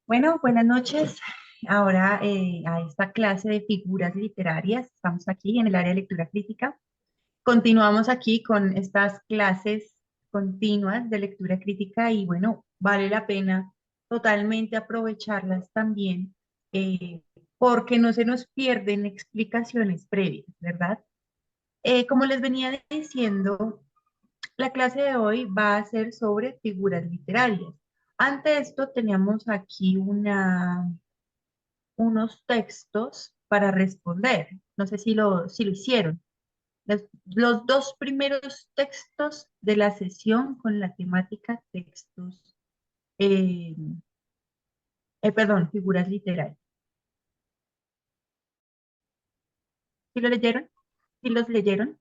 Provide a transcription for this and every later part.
Bueno, buenas noches. Ahora a esta clase de figuras literarias. Estamos aquí en el área de lectura crítica. Continuamos aquí con estas clases continuas de lectura crítica y bueno, vale la pena totalmente aprovecharlas también porque no se nos pierden explicaciones previas, ¿verdad? Como les venía diciendo, la clase de hoy va a ser sobre figuras literarias. Ante esto teníamos aquí unos textos para responder. No sé si lo hicieron. Los dos primeros textos de la sesión con la temática textos, eh, perdón, figuras literarias. ¿Sí lo leyeron? ¿Sí los leyeron?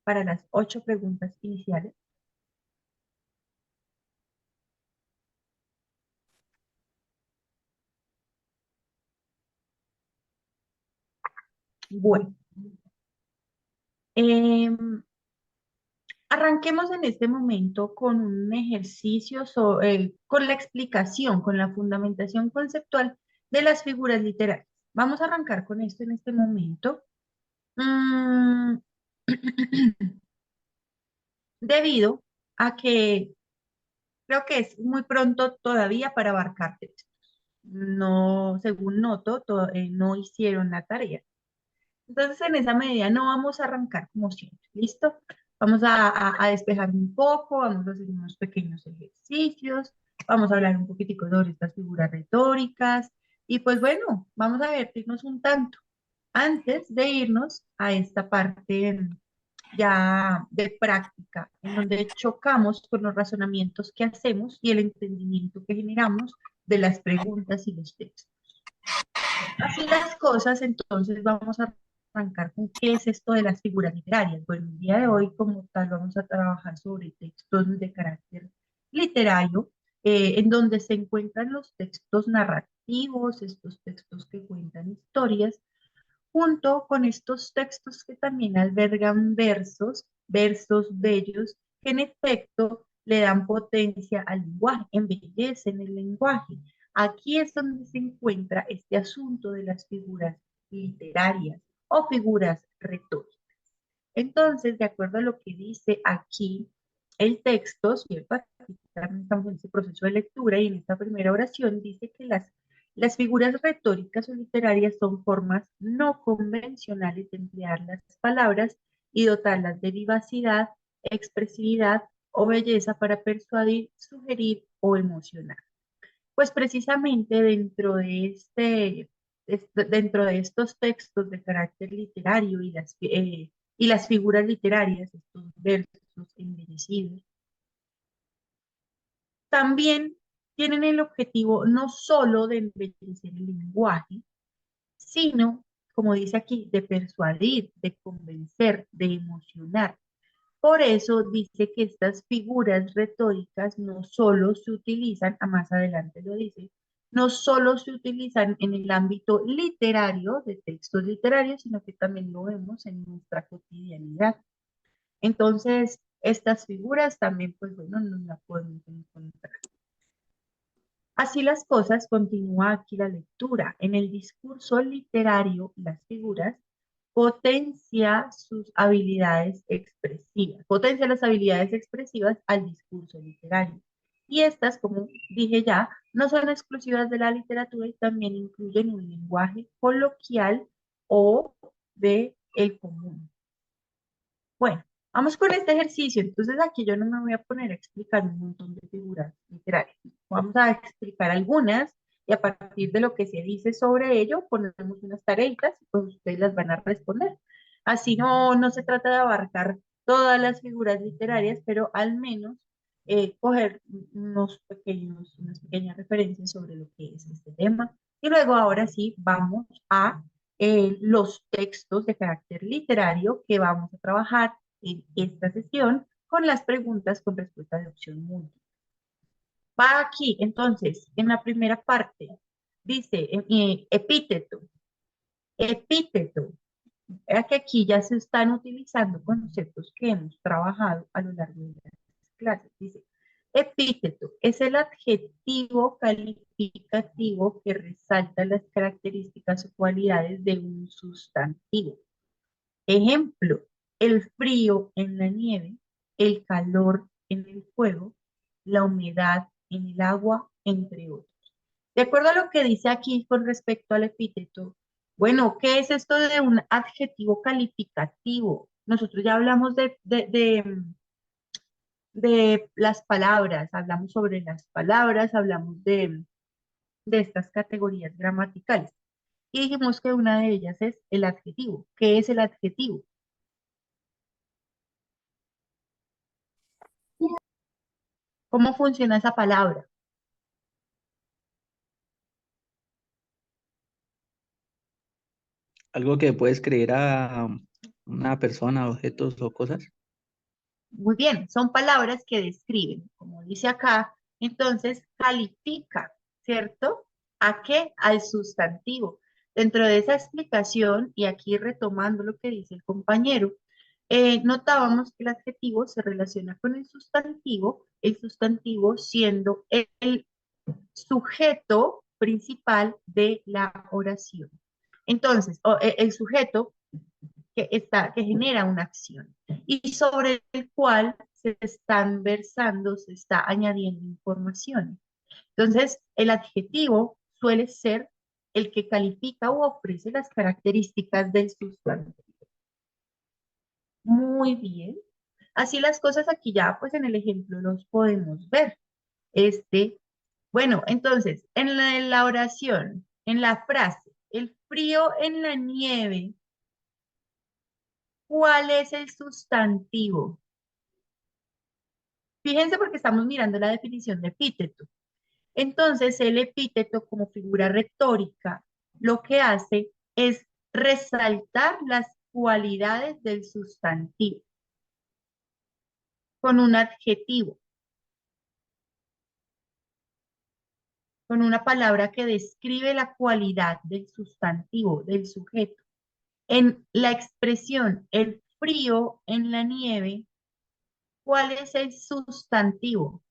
Para las 8 preguntas iniciales. Bueno, em, arranquemos en este momento con un ejercicio con la explicación, con la fundamentación conceptual de las figuras literarias. Vamos a arrancar con esto en este momento. Mm, debido a que creo que es muy pronto todavía para abarcar textos. No, según noto, no hicieron la tarea. Entonces, en esa medida no vamos a arrancar como siempre, ¿listo? Vamos a despejar un poco, vamos a hacer unos pequeños ejercicios, vamos a hablar un poquitico sobre estas figuras retóricas y pues bueno, vamos a divertirnos un tanto antes de irnos a esta parte ya de práctica, en donde chocamos con los razonamientos que hacemos y el entendimiento que generamos de las preguntas y los textos. Así las cosas, entonces vamos a arrancar con qué es esto de las figuras literarias. Bueno, el día de hoy, como tal, vamos a trabajar sobre textos de carácter literario, en donde se encuentran los textos narrativos, estos textos que cuentan historias, junto con estos textos que también albergan versos, versos bellos, que en efecto le dan potencia al lenguaje, embellecen el lenguaje. Aquí es donde se encuentra este asunto de las figuras literarias o figuras retóricas. Entonces, de acuerdo a lo que dice aquí el texto, ¿cierto? Aquí también estamos en ese proceso de lectura y en esta primera oración dice que las figuras retóricas o literarias son formas no convencionales de emplear las palabras y dotarlas de vivacidad, expresividad o belleza para persuadir, sugerir o emocionar. Pues precisamente dentro de estos textos de carácter literario y las figuras literarias, estos versos embellecidos, también tienen el objetivo no solo de embellecer el lenguaje, sino, como dice aquí, de persuadir, de convencer, de emocionar. Por eso dice que estas figuras retóricas no solo se utilizan, a más adelante lo dice, no solo se utilizan en el ámbito literario, de textos literarios, sino que también lo vemos en nuestra cotidianidad. Entonces, estas figuras también, pues bueno, nos las podemos encontrar. Así las cosas, continúa aquí la lectura. En el discurso literario, las figuras potencia sus habilidades expresivas, potencia las habilidades expresivas al discurso literario. Y estas, como dije ya, no son exclusivas de la literatura y también incluyen un lenguaje coloquial o de el común. Bueno, vamos con este ejercicio. Entonces aquí yo no me voy a poner a explicar un montón de figuras literarias. Vamos a explicar algunas y a partir de lo que se dice sobre ello, ponemos unas tareitas y pues ustedes las van a responder. Así no se trata de abarcar todas las figuras literarias, pero al menos coger unas pequeñas referencias sobre lo que es este tema. Y luego ahora sí vamos a los textos de carácter literario que vamos a trabajar en esta sesión con las preguntas con respuesta de opción múltiple. Va aquí, entonces, en la primera parte, dice epíteto, epíteto. Es que aquí ya se están utilizando conceptos que hemos trabajado a lo largo de las clases. Dice, epíteto es el adjetivo calificativo que resalta las características o cualidades de un sustantivo. Ejemplo, el frío en la nieve, el calor en el fuego, la humedad en el agua, entre otros. De acuerdo a lo que dice aquí con respecto al epíteto, bueno, ¿qué es esto de un adjetivo calificativo? Nosotros ya hablamos de las palabras, hablamos sobre las palabras, hablamos de estas categorías gramaticales. Y dijimos que una de ellas es el adjetivo. ¿Qué es el adjetivo? ¿Cómo funciona esa palabra? Algo que puedes creer a una persona, objetos o cosas. Muy bien, son palabras que describen, como dice acá, entonces califica, ¿cierto? ¿A qué? Al sustantivo. Dentro de esa explicación, y aquí retomando lo que dice el compañero, notábamos que el adjetivo se relaciona con el sustantivo siendo el sujeto principal de la oración. Entonces, el sujeto que genera una acción y sobre el cual se están versando, se está añadiendo información. Entonces, el adjetivo suele ser el que califica o ofrece las características del sustantivo. Muy bien. Así las cosas aquí ya, pues en el ejemplo los podemos ver. Este, bueno, entonces, en la oración, en la frase, el frío en la nieve, ¿cuál es el sustantivo? Fíjense porque estamos mirando la definición de epíteto. Entonces, el epíteto como figura retórica lo que hace es resaltar las cualidades del sustantivo con un adjetivo, con una palabra que describe la cualidad del sustantivo, del sujeto. En la expresión el frío en la nieve, ¿cuál es el sustantivo?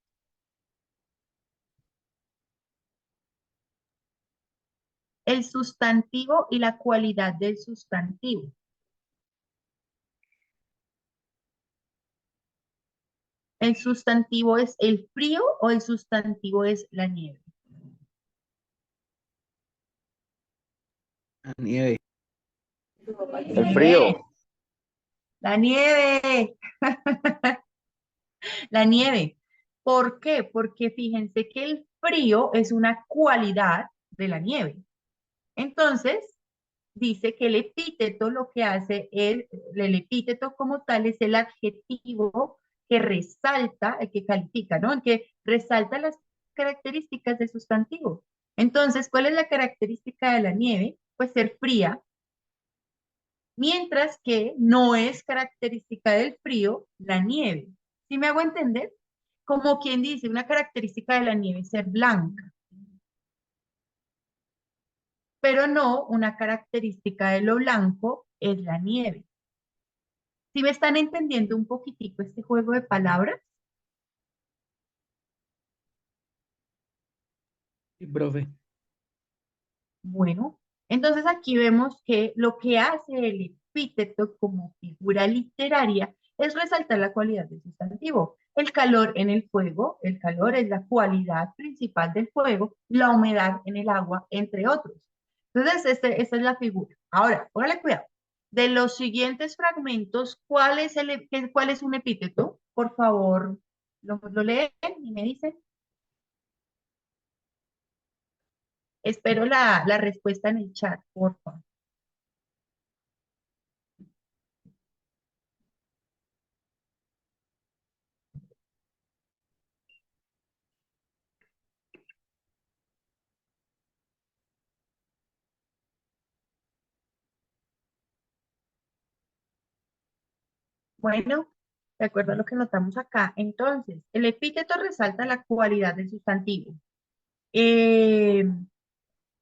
El sustantivo y la cualidad del sustantivo. ¿El sustantivo es el frío o el sustantivo es la nieve? La nieve. El Bien, frío. la nieve, la nieve. ¿Por qué? Porque fíjense que el frío es una cualidad de la nieve. Entonces, dice que el epíteto lo que hace es, el epíteto como tal es el adjetivo que resalta, el que califica, ¿no? El que resalta las características del sustantivo. Entonces, ¿cuál es la característica de la nieve? Pues ser fría, mientras que no es característica del frío la nieve. ¿Sí me hago entender? Como quien dice, una característica de la nieve es ser blanca, pero no una característica de lo blanco es la nieve. ¿Sí me están entendiendo un poquitico este juego de palabras? Sí, profe. Bueno, entonces aquí vemos que lo que hace el epíteto como figura literaria es resaltar la cualidad del sustantivo. El calor en el fuego, el calor es la cualidad principal del fuego, la humedad en el agua, entre otros. Entonces, esta es la figura. Ahora, póngale cuidado. De los siguientes fragmentos, ¿cuál es un epíteto? Por favor, lo leen y me dicen. Espero la respuesta en el chat, por favor. Bueno, de acuerdo a lo que notamos acá, entonces, el epíteto resalta la cualidad del sustantivo. Eh,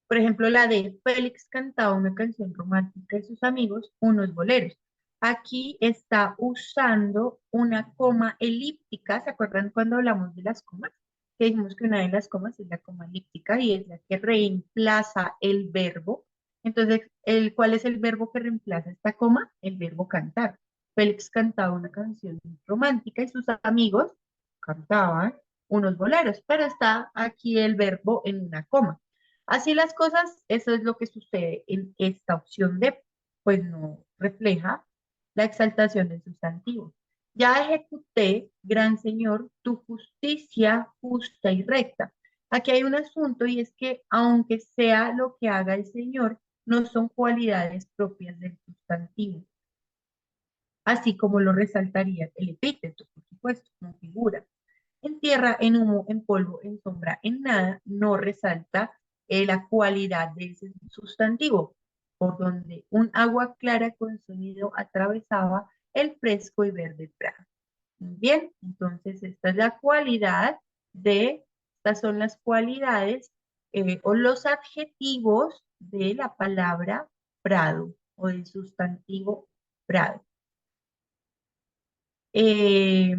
Por ejemplo, la de Félix cantaba una canción romántica de sus amigos, unos boleros. Aquí está usando una coma elíptica. ¿Se acuerdan cuando hablamos de las comas? Que dijimos que una de las comas es la coma elíptica y es la que reemplaza el verbo. Entonces, ¿cuál es el verbo que reemplaza esta coma? El verbo cantar. Félix cantaba una canción romántica y sus amigos cantaban unos boleros, pero está aquí el verbo en una coma. Así las cosas, eso es lo que sucede en esta opción D, pues no refleja la exaltación del sustantivo. Ya ejecuté, gran señor, tu justicia justa y recta. Aquí hay un asunto y es que aunque sea lo que haga el señor, no son cualidades propias del sustantivo, así como lo resaltaría el epíteto, por supuesto, como figura. En tierra, en humo, en polvo, en sombra, en nada, no resalta la cualidad de ese sustantivo, por donde un agua clara con sonido atravesaba el fresco y verde prado. Muy bien, entonces esta es la cualidad estas son las cualidades o los adjetivos de la palabra prado o del sustantivo prado. Eh,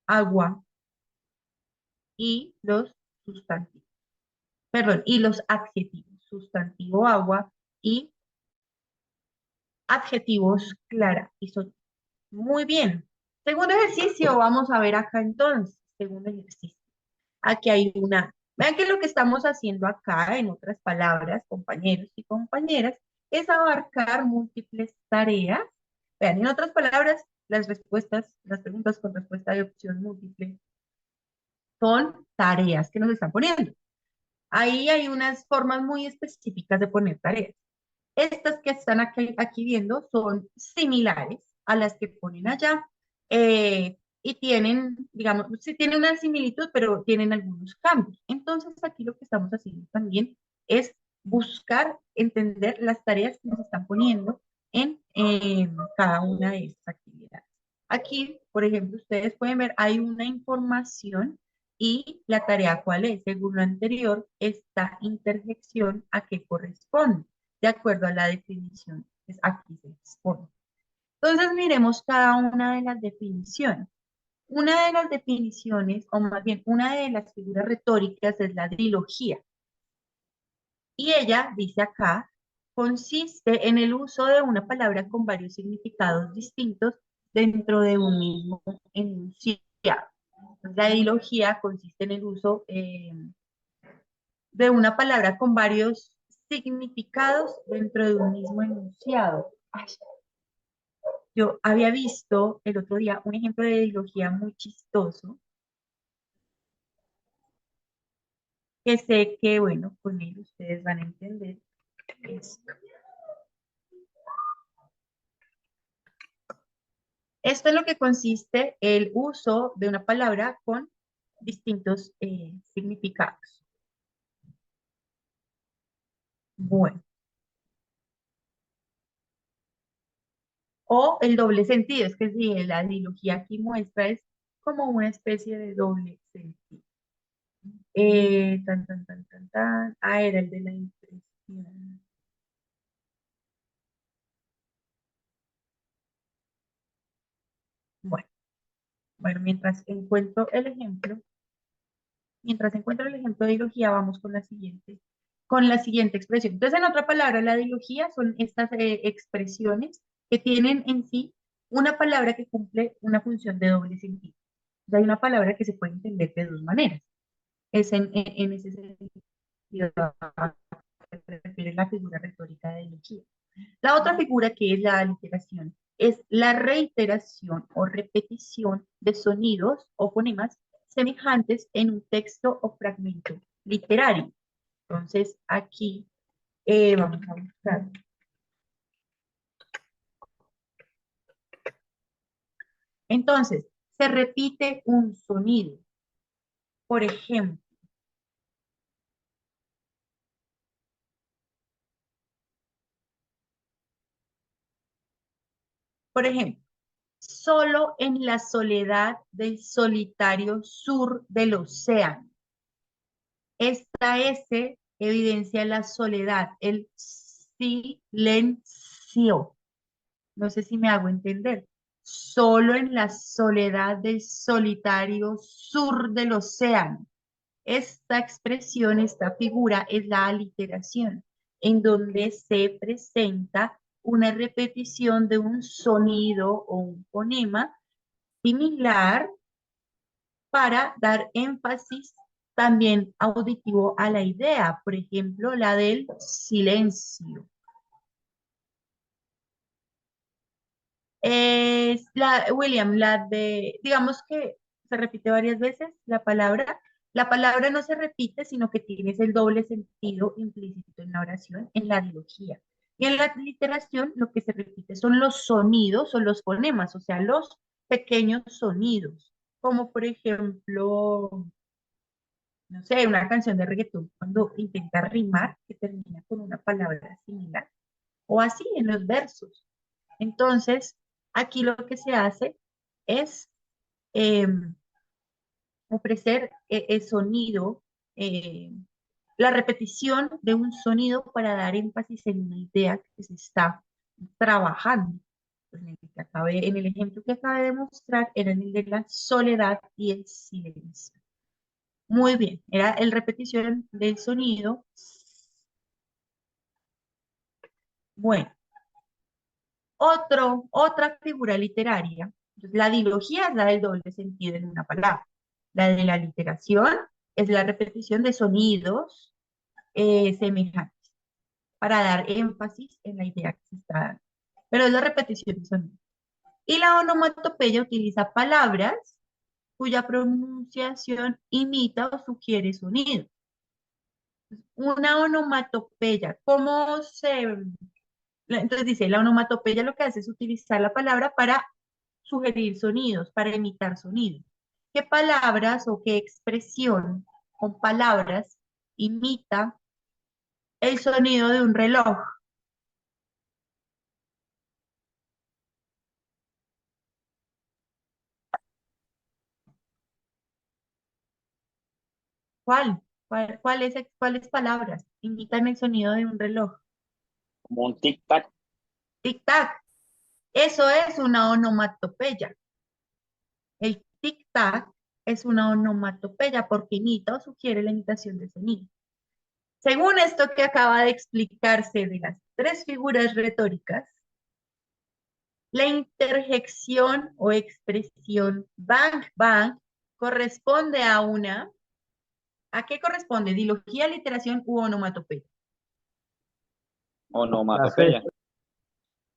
agua y los sustantivos. Perdón, y los adjetivos, sustantivo agua y adjetivos clara y sol. Muy bien. Segundo ejercicio, vamos a ver acá entonces, segundo ejercicio. Aquí hay una, vean que lo que estamos haciendo acá, en otras palabras, compañeros y compañeras, es abarcar múltiples tareas. Vean, en otras palabras, las respuestas, las preguntas con respuesta de opción múltiple son tareas que nos están poniendo. Ahí hay unas formas muy específicas de poner tareas. Estas que están aquí viendo son similares a las que ponen allá y tienen, digamos, sí tienen una similitud, pero tienen algunos cambios. Entonces aquí lo que estamos haciendo también es buscar entender las tareas que nos están poniendo en cada una de estas actividades. Aquí, por ejemplo, ustedes pueden ver, hay una información y la tarea cuál es. Según lo anterior, esta interjección a qué corresponde de acuerdo a la definición que aquí se expone. Entonces miremos cada una de las definiciones. Una de las definiciones, o más bien una de las figuras retóricas es la trilogía. Y ella dice acá, consiste en el uso de una palabra con varios significados distintos dentro de un mismo enunciado. La trilogía consiste en el uso de una palabra con varios significados dentro de un mismo enunciado. Ay, yo había visto el otro día un ejemplo de ideología muy chistoso, que sé que, bueno, con él ustedes van a entender esto. Esto es lo que consiste el uso de una palabra con distintos significados. Bueno, o el doble sentido, es que si la ideología aquí muestra es como una especie de doble sentido. Tan. Ah, era el de la impresión. Bueno, bueno, mientras encuentro el ejemplo de ideología, vamos con la siguiente expresión. Entonces, en otra palabra, la ideología son estas expresiones que tienen en sí una palabra que cumple una función de doble sentido. O sea, hay una palabra que se puede entender de dos maneras. Es en ese sentido se refiere la figura retórica de ideología. La otra figura que es la aliteración es la reiteración o repetición de sonidos o fonemas semejantes en un texto o fragmento literario. Entonces, aquí vamos a buscar. Entonces, se repite un sonido. Por ejemplo, solo en la soledad del solitario sur del océano. Esta S evidencia la soledad, el silencio. No sé si me hago entender. Solo en la soledad del solitario sur del océano. Esta expresión, esta figura es la aliteración, en donde se presenta una repetición de un sonido o un fonema similar para dar énfasis también auditivo a la idea, por ejemplo, la del silencio. William, la de, digamos que se repite varias veces la palabra no se repite, sino que tienes el doble sentido implícito en la oración, en la dilogía. Y en la literación lo que se repite son los sonidos o los fonemas, o sea, los pequeños sonidos, como por ejemplo, no sé, una canción de reggaetón cuando intenta rimar que termina con una palabra similar, o así en los versos. Entonces, aquí lo que se hace es eh, ofrecer el sonido, eh, la repetición de un sonido para dar énfasis en una idea que se está trabajando. Pues en el ejemplo que acabé de mostrar era el de la soledad y el silencio. Muy bien, era el repetición del sonido. Bueno, otra figura literaria. Entonces, la dilogía es la del doble sentido en una palabra. La de la literación es la repetición de sonidos semejantes para dar énfasis en la idea que se está dando. Pero es la repetición de sonidos. Y la onomatopeya utiliza palabras cuya pronunciación imita o sugiere sonido. Una onomatopeya, ¿cómo se...? Entonces dice, la onomatopeya lo que hace es utilizar la palabra para sugerir sonidos, para imitar sonidos. ¿Qué palabras o qué expresión con palabras imita el sonido de un reloj? ¿Cuál? ¿Cuáles palabras imitan el sonido de un reloj? Como un tic-tac. Tic-tac. Eso es una onomatopeya. El tic-tac es una onomatopeya porque imita o sugiere la imitación de sonido. Según esto que acaba de explicarse de las tres figuras retóricas, la interjección o expresión bang bang corresponde a una, ¿a qué corresponde? Dilogía, literación u onomatopeya. Onomatopeya.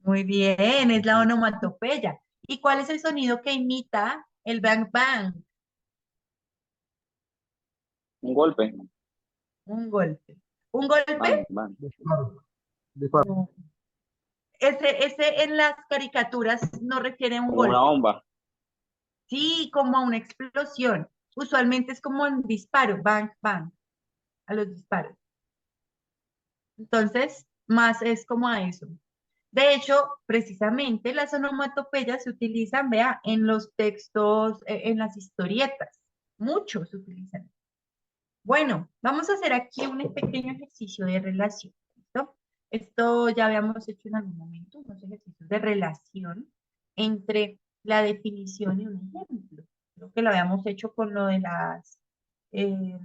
Muy bien, es la onomatopeya. ¿Y cuál es el sonido que imita el bang bang? Un golpe. Un golpe. ¿Un golpe? Bang, bang. No. Ese en las caricaturas no refiere a un Como una golpe. bomba. Sí, como a una explosión. Usualmente es como un disparo, bang, bang, a los disparos. Entonces, más es como a eso. De hecho, precisamente las onomatopeyas se utilizan, vea, en los textos, en las historietas. Muchos se utilizan. Bueno, vamos a hacer aquí un pequeño ejercicio de relación. ¿Listo? Esto ya habíamos hecho en algún momento, unos ejercicios de relación entre la definición y un ejemplo. Creo que lo habíamos hecho con lo de las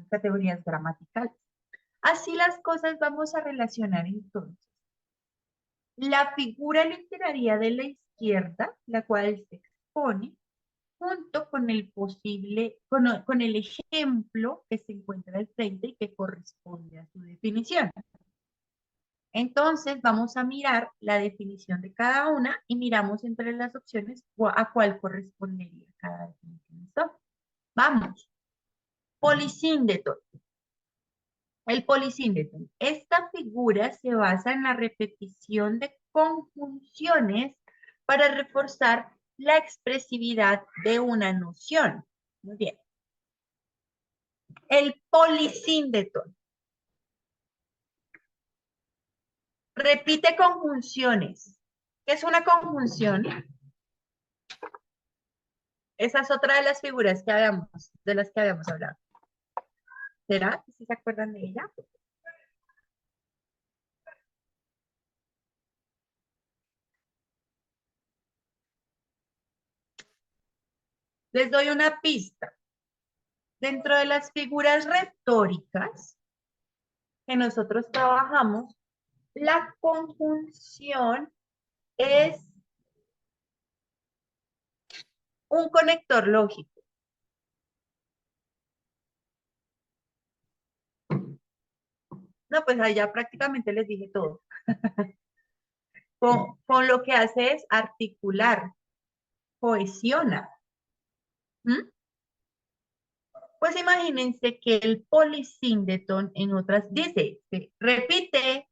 categorías gramaticales. Así las cosas vamos a relacionar entonces. La figura literaria de la izquierda, la cual se expone, junto con el posible, con el ejemplo que se encuentra al frente y que corresponde a su definición. Entonces vamos a mirar la definición de cada una y miramos entre las opciones a cuál correspondería cada definición. ¿Listo? Vamos. Polisíndeto. El polisíndeto. Esta figura se basa en la repetición de conjunciones para reforzar la expresividad de una noción. Muy bien. El polisíndeto. Repite conjunciones. ¿Qué es una conjunción? Esa es otra de las figuras de las que habíamos hablado. ¿Será que sí se acuerdan de ella? Les doy una pista. Dentro de las figuras retóricas que nosotros trabajamos, la conjunción es un conector lógico. No, pues allá prácticamente les dije todo. Con lo que hace es articular, cohesiona. ¿Mm? Pues imagínense que el polisíndeton en otras dice, repite,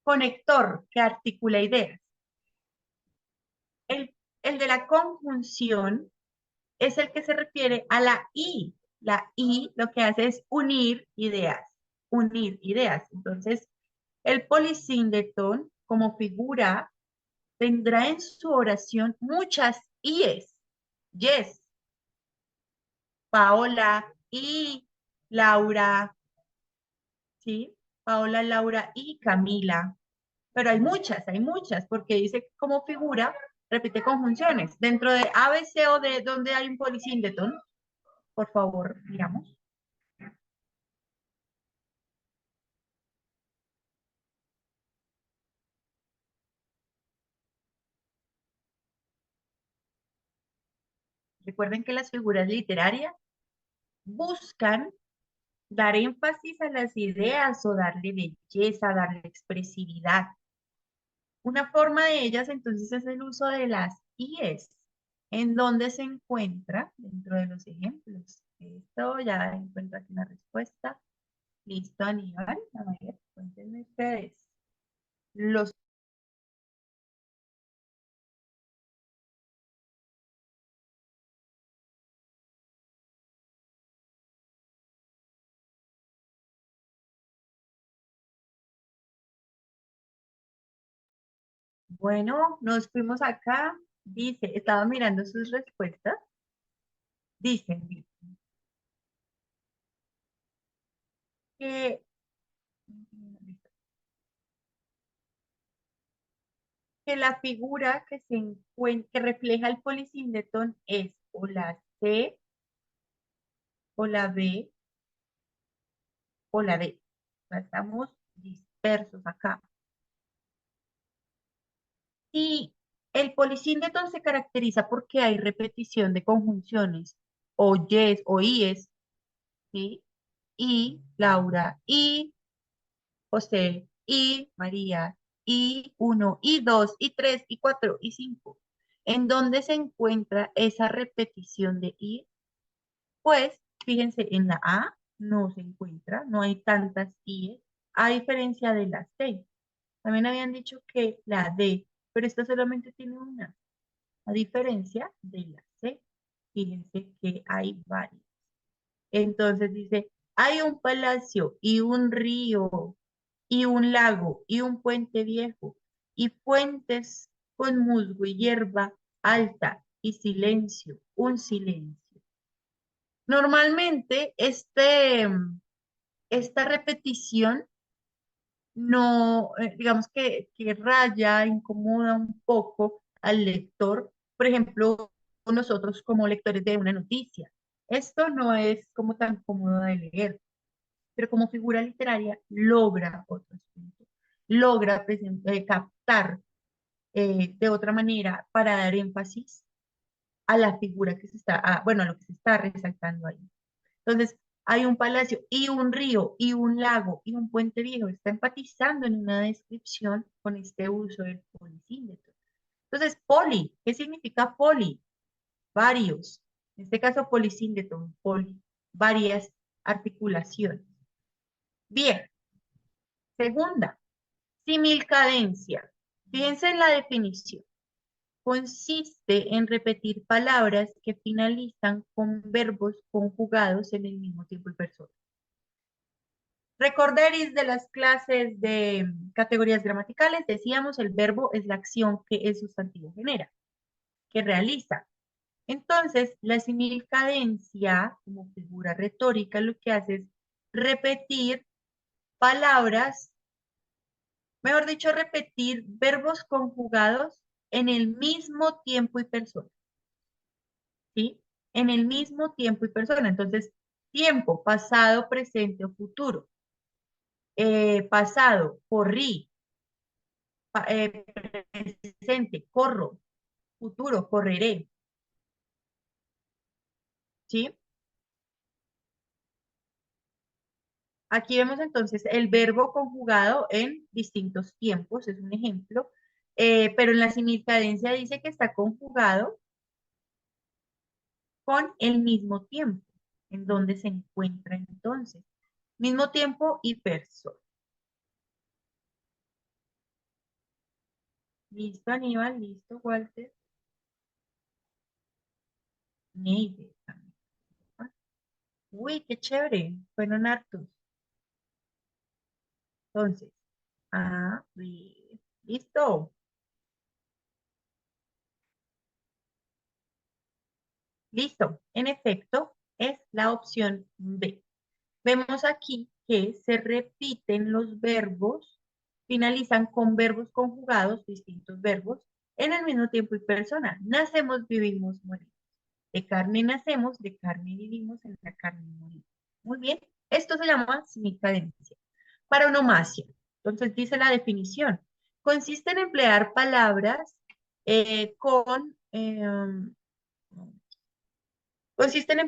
conector que articula ideas. El de la conjunción es el que se refiere a la I. La I lo que hace es unir ideas, unir ideas. Entonces, el polisíndeton como figura tendrá en su oración muchas IES. Yes, Paola y Laura, ¿sí? Paola, Laura y Camila. Pero hay muchas, porque dice que como figura repite conjunciones. Dentro de A, B, C o D, donde hay un polisíndeton, por favor, digamos. Recuerden que las figuras literarias buscan dar énfasis a las ideas o darle belleza, darle expresividad. Una forma de ellas entonces es el uso de las IES, en donde se encuentra dentro de los ejemplos. Esto ya encuentro aquí una respuesta. Listo, Aníbal. A ver, cuéntenme ustedes. Los Bueno, nos fuimos acá. Dice, estaba mirando sus respuestas. Dicen que, que la figura que se encuentra, que refleja el polisíndeton es o la C, o la B, o la D. O sea, estamos dispersos acá. Y el polisíndeton se caracteriza porque hay repetición de conjunciones o yes o ies, ¿sí? Y Laura, y José, y María, y uno, y dos, y tres, y cuatro, y cinco. ¿En dónde se encuentra esa repetición de i? Pues, fíjense, en la A no se encuentra, no hay tantas i, a diferencia de la C. También habían dicho que la D, pero esta solamente tiene una, a diferencia de la C. Fíjense que hay varias. Entonces dice, hay un palacio y un río y un lago y un puente viejo y puentes con musgo y hierba alta y silencio, un silencio. Normalmente esta repetición no, digamos que raya, incomoda un poco al lector. Por ejemplo, nosotros como lectores de una noticia. Esto no es como tan cómodo de leer, pero como figura literaria logra otros puntos, logra captar de otra manera para dar énfasis a la figura que se está, bueno, a lo que se está resaltando ahí. Entonces, hay un palacio y un río y un lago y un puente viejo. Está empatizando en una descripción con este uso del polisíndeto. Entonces, poli, ¿qué significa poli? Varios. En este caso, polisíndeto, poli, varias articulaciones. Bien, segunda, similcadencia. Fíjense en la definición. Consiste en repetir palabras que finalizan con verbos conjugados en el mismo tiempo y persona. Recorderis de las clases de categorías gramaticales, decíamos el verbo es la acción que el sustantivo genera, que realiza. Entonces, la similcadencia como figura retórica lo que hace es repetir palabras, mejor dicho, repetir verbos conjugados en el mismo tiempo y persona. ¿sí? En el mismo tiempo y persona. Entonces, tiempo, pasado, presente o futuro. Pasado, corrí. Presente, corro. Futuro, correré. ¿Sí? Aquí vemos entonces el verbo conjugado en distintos tiempos, es un ejemplo, pero en la semicadencia dice que está conjugado con el mismo tiempo, en donde se encuentra entonces. Mismo tiempo y persona. Listo, Aníbal, listo, Walter. Neide también. Uy, qué chévere, fueron hartos. Entonces, a ver, listo. Listo. En efecto, es la opción B. Vemos aquí que se repiten los verbos, finalizan con verbos conjugados, distintos verbos, en el mismo tiempo y persona. Nacemos, vivimos, morimos. De carne nacemos, de carne vivimos, en la carne morimos. Muy bien. Esto se llama semicadencia. Paronomasia. Entonces dice la definición. Consiste en emplear palabras con consiste en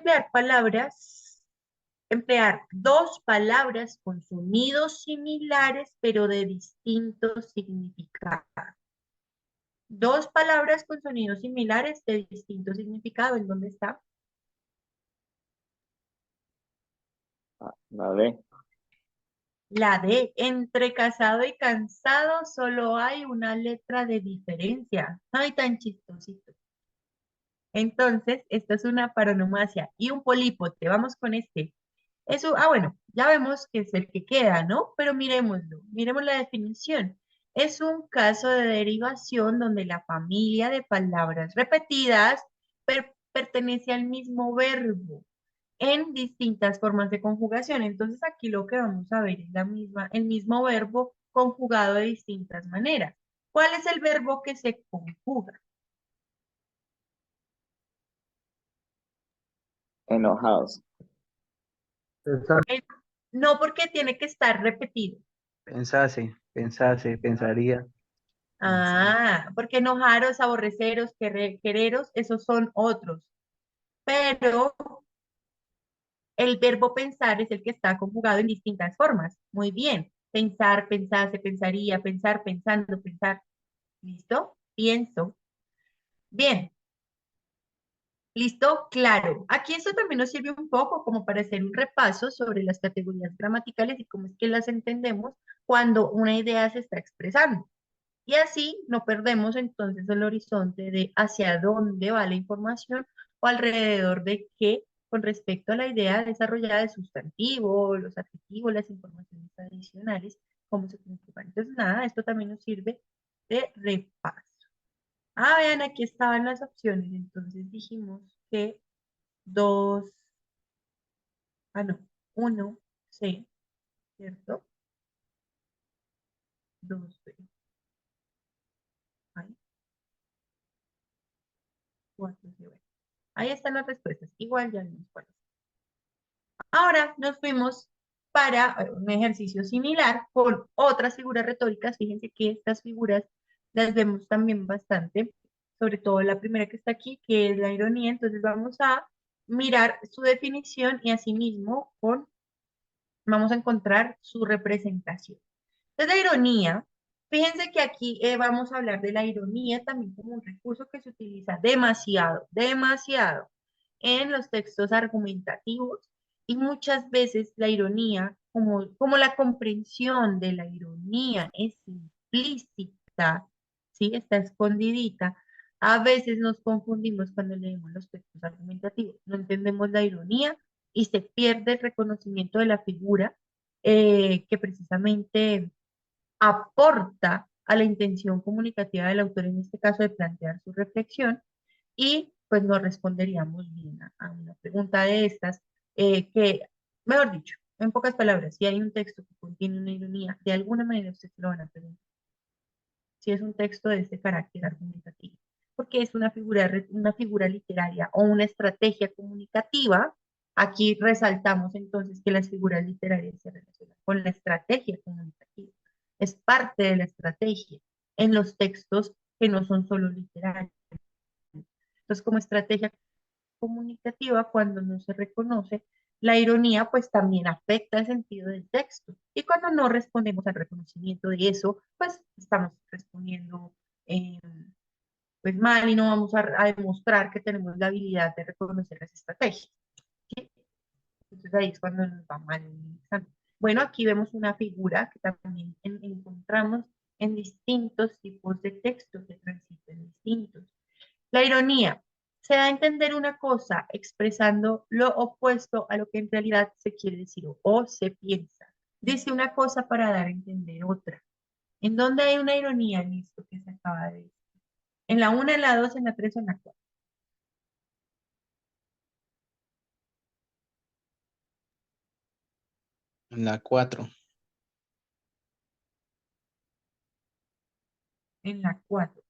emplear dos palabras con sonidos similares, pero de distinto significado. Dos palabras con sonidos similares de distinto significado. ¿En dónde está? La D. La D. Entre casado y cansado solo hay una letra de diferencia. Ay, tan chistosito. Entonces, esto es una paronomasia y un polípote. Vamos con este. Eso, bueno, ya vemos que es el que queda, ¿no? Pero miremoslo, miremos la definición. Es un caso de derivación donde la familia de palabras repetidas pertenece al mismo verbo en distintas formas de conjugación. Entonces aquí lo que vamos a ver es el mismo verbo conjugado de distintas maneras. ¿Cuál es el verbo que se conjuga? Enojados. Pensar, Eh, No, porque tiene que estar repetido. pensase, pensaría. Ah, porque enojaros, aborreceros, quereros, esos son otros. Pero el verbo pensar es el que está conjugado en distintas formas. Muy bien. Pensar, pensase, pensaría, pensar, pensando, pensar. ¿Listo? Pienso. Bien. ¿Listo? Claro. Aquí esto también nos sirve un poco como para hacer un repaso sobre las categorías gramaticales y cómo es que las entendemos cuando una idea se está expresando. Y así no perdemos entonces el horizonte de hacia dónde va la información o alrededor de qué con respecto a la idea desarrollada del sustantivo, los adjetivos, las informaciones adicionales, cómo se conjugan. Entonces, nada, esto también nos sirve de repaso. Ah, vean, aquí estaban las opciones. Entonces dijimos que dos, no, uno, C, ¿cierto? Dos, B, ay, cuatro, C, bueno. Ahí están las respuestas. Igual ya vimos cuáles. Ahora nos fuimos para un ejercicio similar con otras figuras retóricas. Fíjense que estas figuras las vemos también bastante, sobre todo la primera que está aquí, que es la ironía. Entonces vamos a mirar su definición y asimismo vamos a encontrar su representación. Entonces la ironía, fíjense que aquí vamos a hablar de la ironía también como un recurso que se utiliza demasiado, demasiado en los textos argumentativos y muchas veces la ironía, como la comprensión de la ironía es implícita, ¿sí? Está escondidita. A veces nos confundimos cuando leemos los textos argumentativos. No entendemos la ironía y se pierde el reconocimiento de la figura que precisamente aporta a la intención comunicativa del autor, en este caso de plantear su reflexión, y pues nos responderíamos bien a una pregunta de estas, que, mejor dicho, en pocas palabras, si hay un texto que contiene una ironía, de alguna manera ustedes se lo van a preguntar, si es un texto de este carácter argumentativo. porque es una figura literaria o una estrategia comunicativa. Aquí resaltamos entonces que las figuras literarias se relacionan con la estrategia comunicativa. Es parte de la estrategia en los textos que no son solo literarios. Entonces, como estrategia comunicativa, cuando no se reconoce, la ironía pues también afecta el sentido del texto. Y cuando no respondemos al reconocimiento de eso, pues estamos respondiendo eh, pues mal y no vamos a demostrar que tenemos la habilidad de reconocer las estrategias. ¿Sí? Entonces ahí es cuando nos va mal en el examen. Bueno, aquí vemos una figura que también encontramos en distintos tipos de textos que transitan distintos. La ironía se da a entender una cosa expresando lo opuesto a lo que en realidad se quiere decir o se piensa. Dice una cosa para dar a entender otra. ¿En dónde hay una ironía en esto que se acaba de decir? ¿En la 1, en la 2, en la 3 o en la 4? En la 4. En la 4.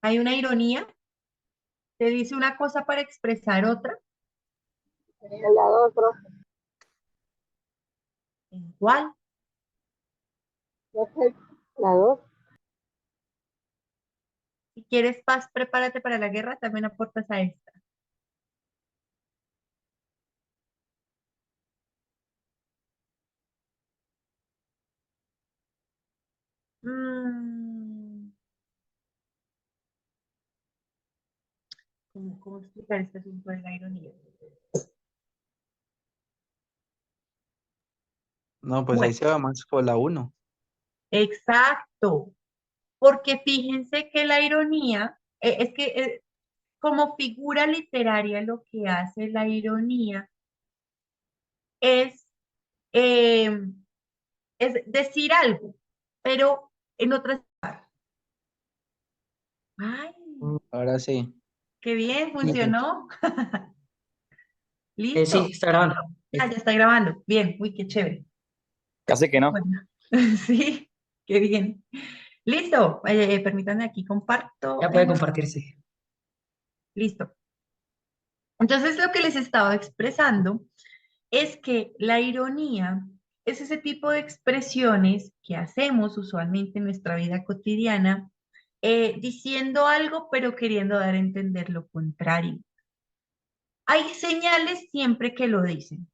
¿Hay una ironía? ¿Te dice una cosa para expresar otra? El lado otro, ¿En cuál? no sé, la dos, Si quieres paz, prepárate para la guerra, también aportas a esta. Mm, ¿cómo explicar este asunto de la ironía? No, pues ahí Bueno, se va más por la 1. exacto, porque fíjense que la ironía, es que como figura literaria lo que hace la ironía es, eh, es decir algo, pero en otras... Ay, Ahora sí. qué bien, funcionó. Sí, Listo. está grabando. Ya está grabando. Bien, uy, qué chévere. Casi que no. Bueno, sí, qué bien. Listo, permítanme aquí comparto. Ya puede compartirse. Listo. Entonces, lo que les estaba expresando es que la ironía es ese tipo de expresiones que hacemos usualmente en nuestra vida cotidiana, diciendo algo pero queriendo dar a entender lo contrario. Hay señales siempre que lo dicen.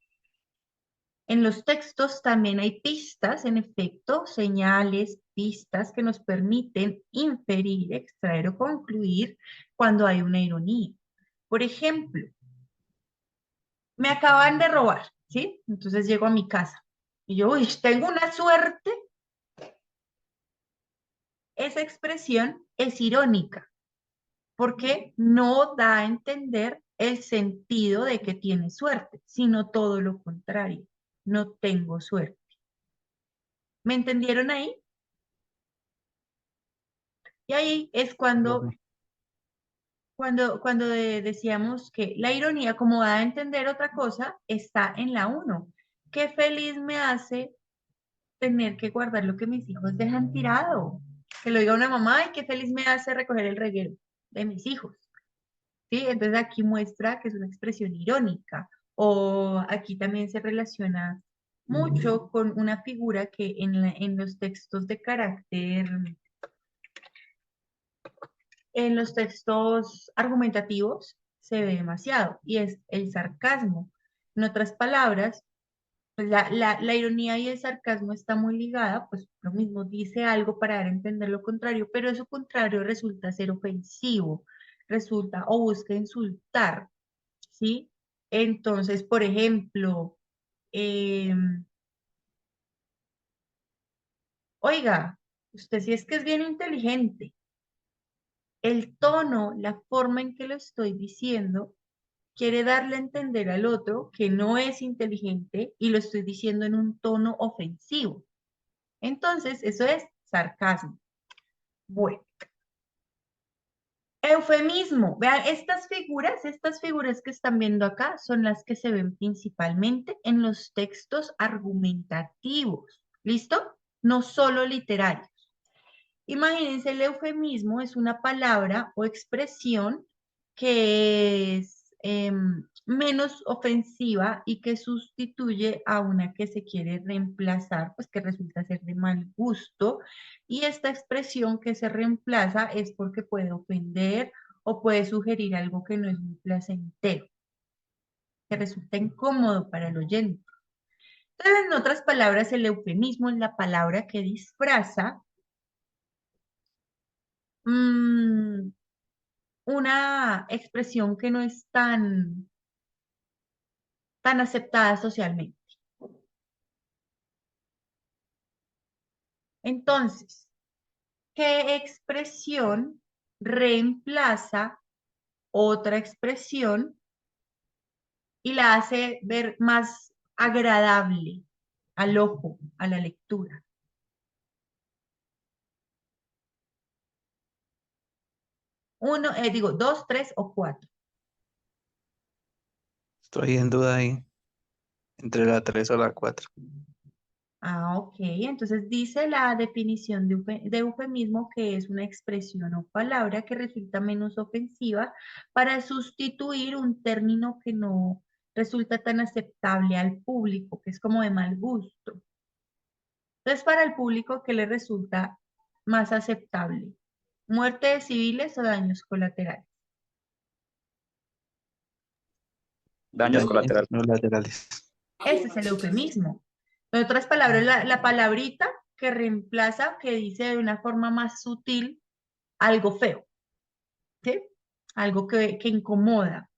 En los textos también hay pistas, en efecto, señales, pistas que nos permiten inferir, extraer o concluir cuando hay una ironía. Por ejemplo, me acaban de robar, ¿sí? Entonces llego a mi casa y yo, uy, tengo una suerte. Esa expresión es irónica porque no da a entender el sentido de que tiene suerte, sino todo lo contrario, no tengo suerte. ¿Me entendieron ahí? Y ahí es cuando decíamos que la ironía, como da a entender otra cosa, está en la uno. Qué feliz me hace tener que guardar lo que mis hijos dejan tirado. Que lo diga una mamá, y qué feliz me hace recoger el reguero de mis hijos. ¿Sí? Entonces aquí muestra que es una expresión irónica. O aquí también se relaciona mucho con una figura que en los textos de carácter, en los textos argumentativos se ve demasiado, y es el sarcasmo. En otras palabras, pues la ironía y el sarcasmo está muy ligada, pues lo mismo dice algo para dar a entender lo contrario, pero eso contrario resulta ser ofensivo, resulta o busca insultar, ¿sí? Entonces, por ejemplo, oiga, usted sí es que es bien inteligente. El tono, la forma en que lo estoy diciendo, quiere darle a entender al otro que no es inteligente y lo estoy diciendo en un tono ofensivo. Entonces, eso es sarcasmo. Bueno, eufemismo. Vean, estas figuras que están viendo acá son las que se ven principalmente en los textos argumentativos. ¿Listo? No solo literarios. Imagínense, el eufemismo es una palabra o expresión que es menos ofensiva y que sustituye a una que se quiere reemplazar, pues que resulta ser de mal gusto. Y esta expresión que se reemplaza es porque puede ofender o puede sugerir algo que no es muy placentero, que resulta incómodo para el oyente. Entonces, en otras palabras, el eufemismo es la palabra que disfraza mm, una expresión que no es tan aceptada socialmente. Entonces, ¿qué expresión reemplaza otra expresión y la hace ver más agradable al ojo, a la lectura? Uno, digo, dos, tres o cuatro. Estoy en duda ahí, entre la 3 o la 4. Ah, ok. Entonces dice la definición de eufemismo que es una expresión o palabra que resulta menos ofensiva para sustituir un término que no resulta tan aceptable al público, que es como de mal gusto. Entonces, para el público, ¿qué le resulta más aceptable? ¿Muerte de civiles o daños colaterales? Daños colaterales. Los laterales. Ese es el eufemismo. En otras palabras, la palabrita que reemplaza, que dice de una forma más sutil algo feo, ¿sí? Algo que incomoda.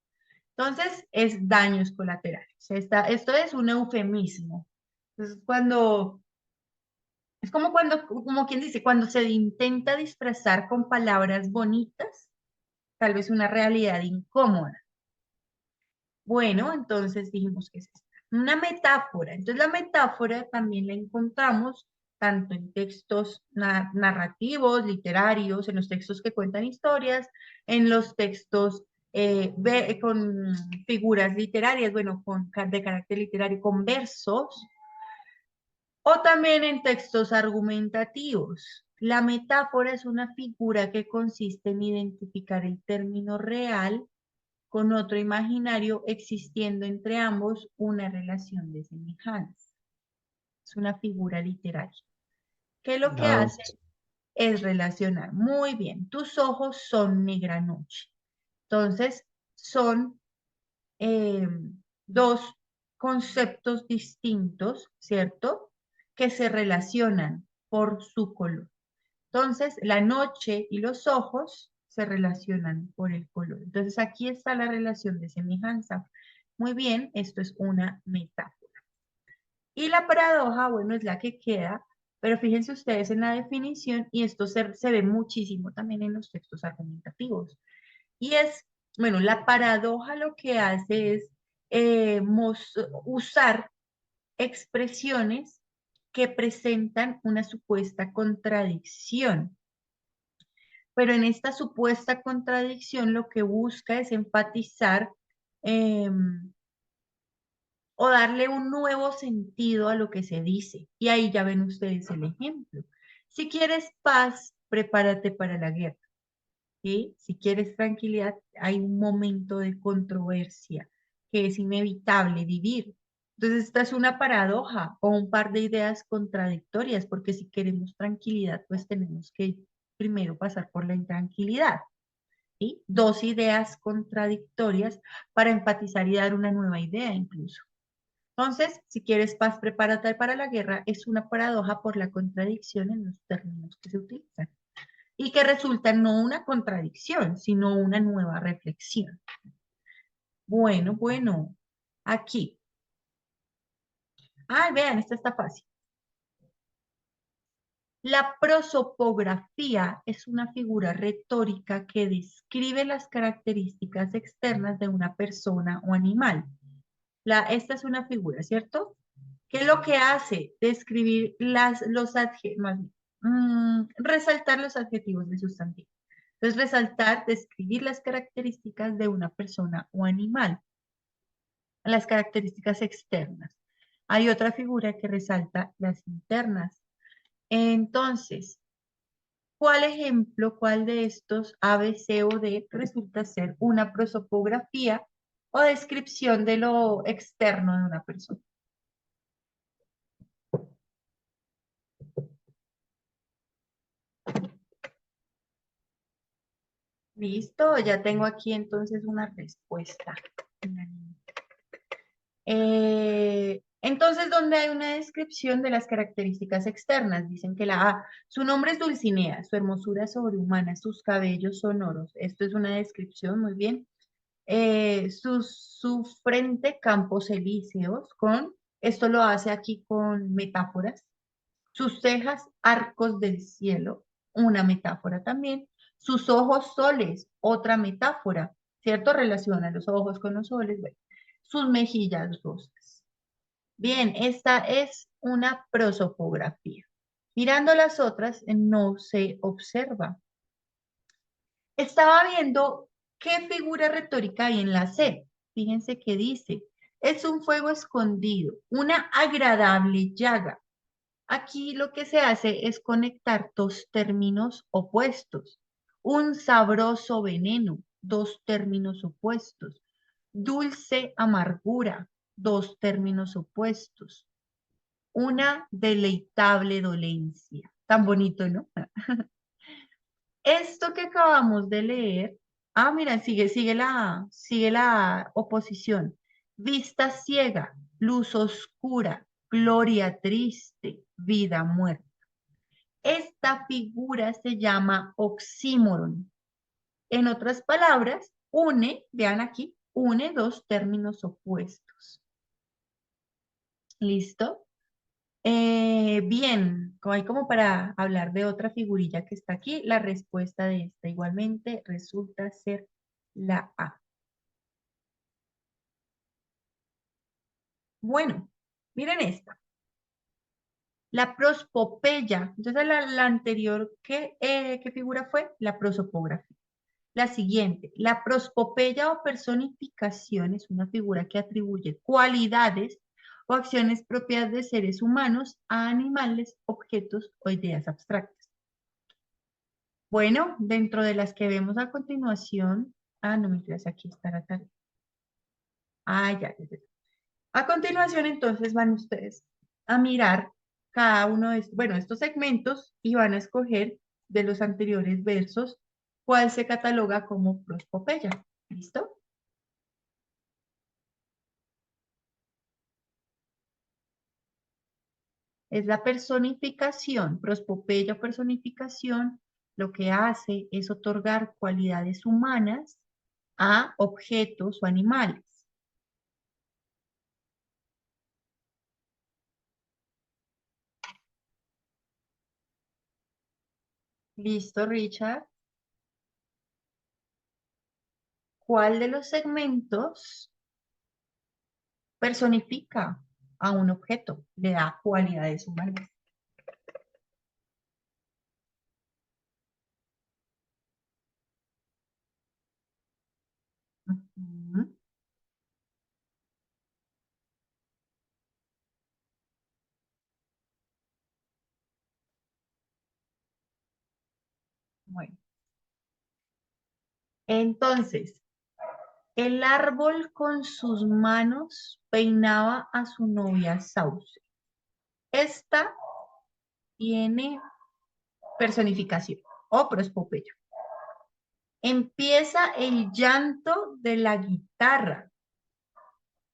Entonces, es daños colaterales. Esto es un eufemismo. Entonces, es como como quien dice, cuando se intenta disfrazar con palabras bonitas, tal vez una realidad incómoda. Bueno, entonces dijimos que es esta. Una metáfora. Entonces la metáfora también la encontramos tanto en textos narrativos, literarios, en los textos que cuentan historias, en los textos con figuras literarias, bueno, de carácter literario, con versos, o también en textos argumentativos. La metáfora es una figura que consiste en identificar el término real con otro imaginario existiendo entre ambos una relación de semejanza. Es una figura literaria. ¿Qué lo que La hace? 2. Es relacionar. Muy bien, tus ojos son negra noche. Entonces, son eh, dos conceptos distintos, ¿cierto? Que se relacionan por su color. Entonces, la noche y los ojos se relacionan por el color. Entonces, aquí está la relación de semejanza. Muy bien, esto es una metáfora. Y la paradoja, bueno, es la que queda, pero fíjense ustedes en la definición, y esto se ve muchísimo también en los textos argumentativos. Y es, bueno, la paradoja lo que hace es usar expresiones que presentan una supuesta contradicción. Pero en esta supuesta contradicción lo que busca es enfatizar o darle un nuevo sentido a lo que se dice. Y ahí ya ven ustedes el ejemplo. Si quieres paz, prepárate para la guerra. ¿Sí? Si quieres tranquilidad, hay un momento de controversia que es inevitable vivir. Entonces, esta es una paradoja o un par de ideas contradictorias, porque si queremos tranquilidad, pues tenemos que primero pasar por la intranquilidad. ¿Sí? Dos ideas contradictorias para enfatizar y dar una nueva idea incluso. Entonces, si quieres paz, prepárate para la guerra, es una paradoja por la contradicción en los términos que se utilizan y que resulta no una contradicción, sino una nueva reflexión. Bueno, aquí. Ay, vean, esta está fácil. La prosopografía es una figura retórica que describe las características externas de una persona o animal. Esta es una figura, ¿cierto? ¿Qué es lo que hace? Describir los adjetivos, resaltar los adjetivos de sustantivo. Entonces, resaltar, describir las características de una persona o animal, las características externas. Hay otra figura que resalta las internas. Entonces, ¿Cuál ejemplo, cuál de estos A, B, C o D resulta ser una prosopografía o descripción de lo externo de una persona? Listo, ya tengo aquí entonces una respuesta. Entonces, ¿dónde hay una descripción de las características externas? Dicen que la A, su nombre es Dulcinea, su hermosura es sobrehumana, sus cabellos son oros. Esto es una descripción, muy bien. Su frente, campos elíseos, esto lo hace aquí con metáforas. Sus cejas, arcos del cielo, una metáfora también. Sus ojos, soles, otra metáfora, ¿cierto? Relaciona los ojos con los soles. Bueno. Sus mejillas, rosas. Bien, esta es una prosopografía. Mirando las otras, no se observa. Estaba viendo qué figura retórica hay en la C. Fíjense que dice, es un fuego escondido, una agradable llaga. Aquí lo que se hace es conectar dos términos opuestos. Un sabroso veneno, dos términos opuestos. Dulce amargura, dos términos opuestos. Una deleitable dolencia. Tan bonito, ¿no? Esto que acabamos de leer, mira, sigue la oposición. Vista ciega, luz oscura, gloria triste, vida muerta. Esta figura se llama oxímoron. En otras palabras, vean aquí, une dos términos opuestos. ¿Listo? Bien, como para hablar de otra figurilla que está aquí, la respuesta de esta igualmente resulta ser la A. Bueno, miren esta. La prospopeya. Entonces la anterior, ¿qué figura fue? La prosopografía. La siguiente, la prospopeya o personificación es una figura que atribuye cualidades o acciones propias de seres humanos a animales, objetos o ideas abstractas. Bueno, dentro de las que vemos a continuación, no mentiras, aquí está la tarea. Ya. A continuación, entonces, van ustedes a mirar cada uno de estos segmentos y van a escoger de los anteriores versos cuál se cataloga como prospopeya. ¿Listo? Es la personificación, prospopeya o personificación, lo que hace es otorgar cualidades humanas a objetos o animales. ¿Listo, Richard? ¿Cuál de los segmentos personifica a un objeto? Le da cualidades humanas. Ujú. Bueno, entonces, el árbol con sus manos peinaba a su novia Sauce. Esta tiene personificación o prospopeya. Empieza el llanto de la guitarra.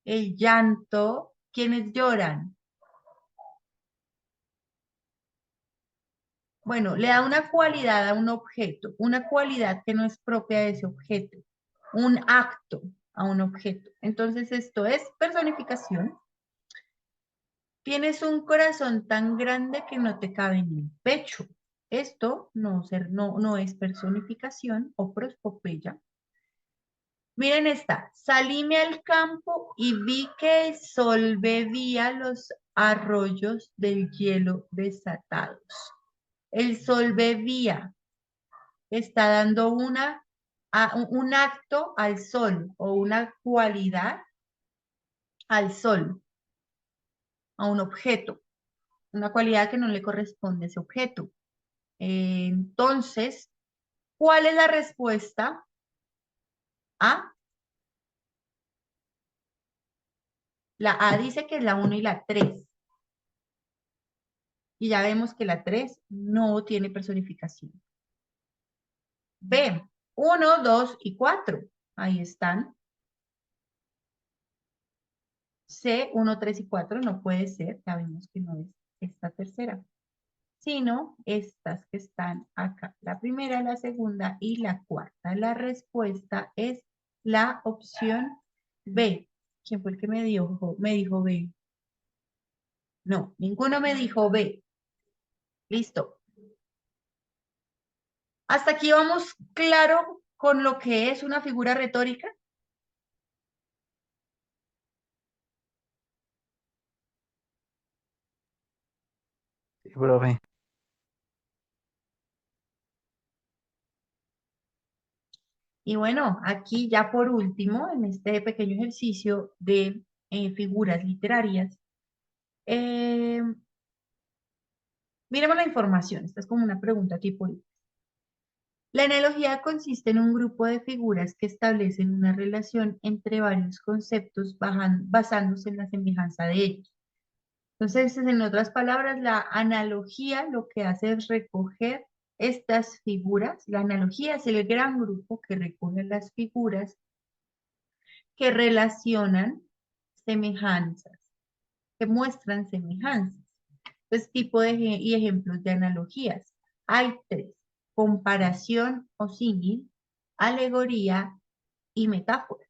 El llanto, ¿quiénes lloran? Bueno, le da una cualidad a un objeto, una cualidad que no es propia de ese objeto, un acto a un objeto. Entonces esto es personificación. Tienes un corazón tan grande que no te cabe en el pecho. Esto no es personificación o prospopeya. Miren esta, salíme al campo y vi que el sol bebía los arroyos del hielo desatados. El sol bebía, está dando un acto al sol o una cualidad al sol, a un objeto, una cualidad que no le corresponde a ese objeto. Entonces, ¿cuál es la respuesta? A. La A dice que es la 1 y la 3. Y ya vemos que la 3 no tiene personificación. B. 1, 2 y 4. Ahí están. C, 1, 3 y 4 no puede ser. Ya vimos que no es esta tercera, sino estas que están acá. La primera, la segunda y la cuarta. La respuesta es la opción B. ¿Quién fue el que me dijo B? No, ninguno me dijo B. Listo. Hasta aquí vamos claro con lo que es una figura retórica. Sí, profe. Y bueno, aquí ya por último, en este pequeño ejercicio de figuras literarias, eh, miremos la información. Esta es como una pregunta tipo. La analogía consiste en un grupo de figuras que establecen una relación entre varios conceptos basándose en la semejanza de ellos. Entonces, en otras palabras, la analogía lo que hace es recoger estas figuras. La analogía es el gran grupo que recoge las figuras que relacionan semejanzas, que muestran semejanzas. Entonces, tipo y ejemplos de analogías. Hay tres: comparación o símil, alegoría y metáfora.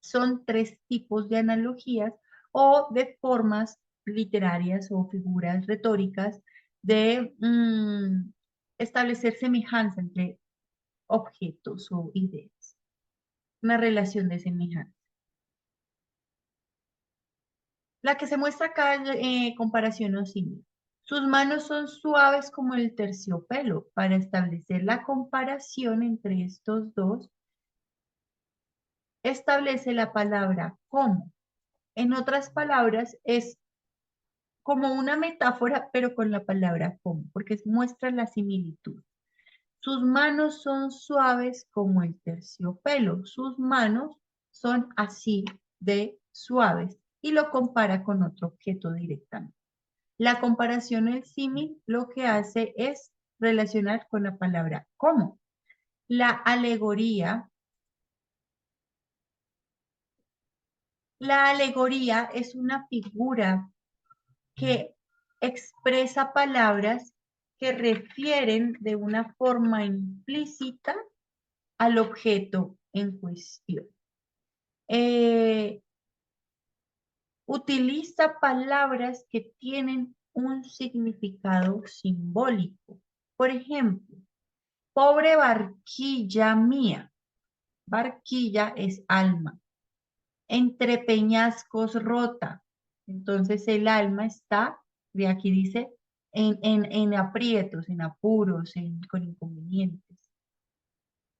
Son tres tipos de analogías o de formas literarias o figuras retóricas de establecer semejanza entre objetos o ideas. Una relación de semejanza. La que se muestra acá es comparación o símil. Sus manos son suaves como el terciopelo. Para establecer la comparación entre estos dos, establece la palabra como. En otras palabras, es como una metáfora, pero con la palabra como, porque muestra la similitud. Sus manos son suaves como el terciopelo. Sus manos son así de suaves y lo compara con otro objeto directamente. La comparación, el símil, lo que hace es relacionar con la palabra como. La alegoría es una figura que expresa palabras que refieren de una forma implícita al objeto en cuestión. Utiliza palabras que tienen un significado simbólico. Por ejemplo, pobre barquilla mía. Barquilla es alma. Entre peñascos rota. Entonces el alma está, de aquí dice, en aprietos, en apuros, con inconvenientes.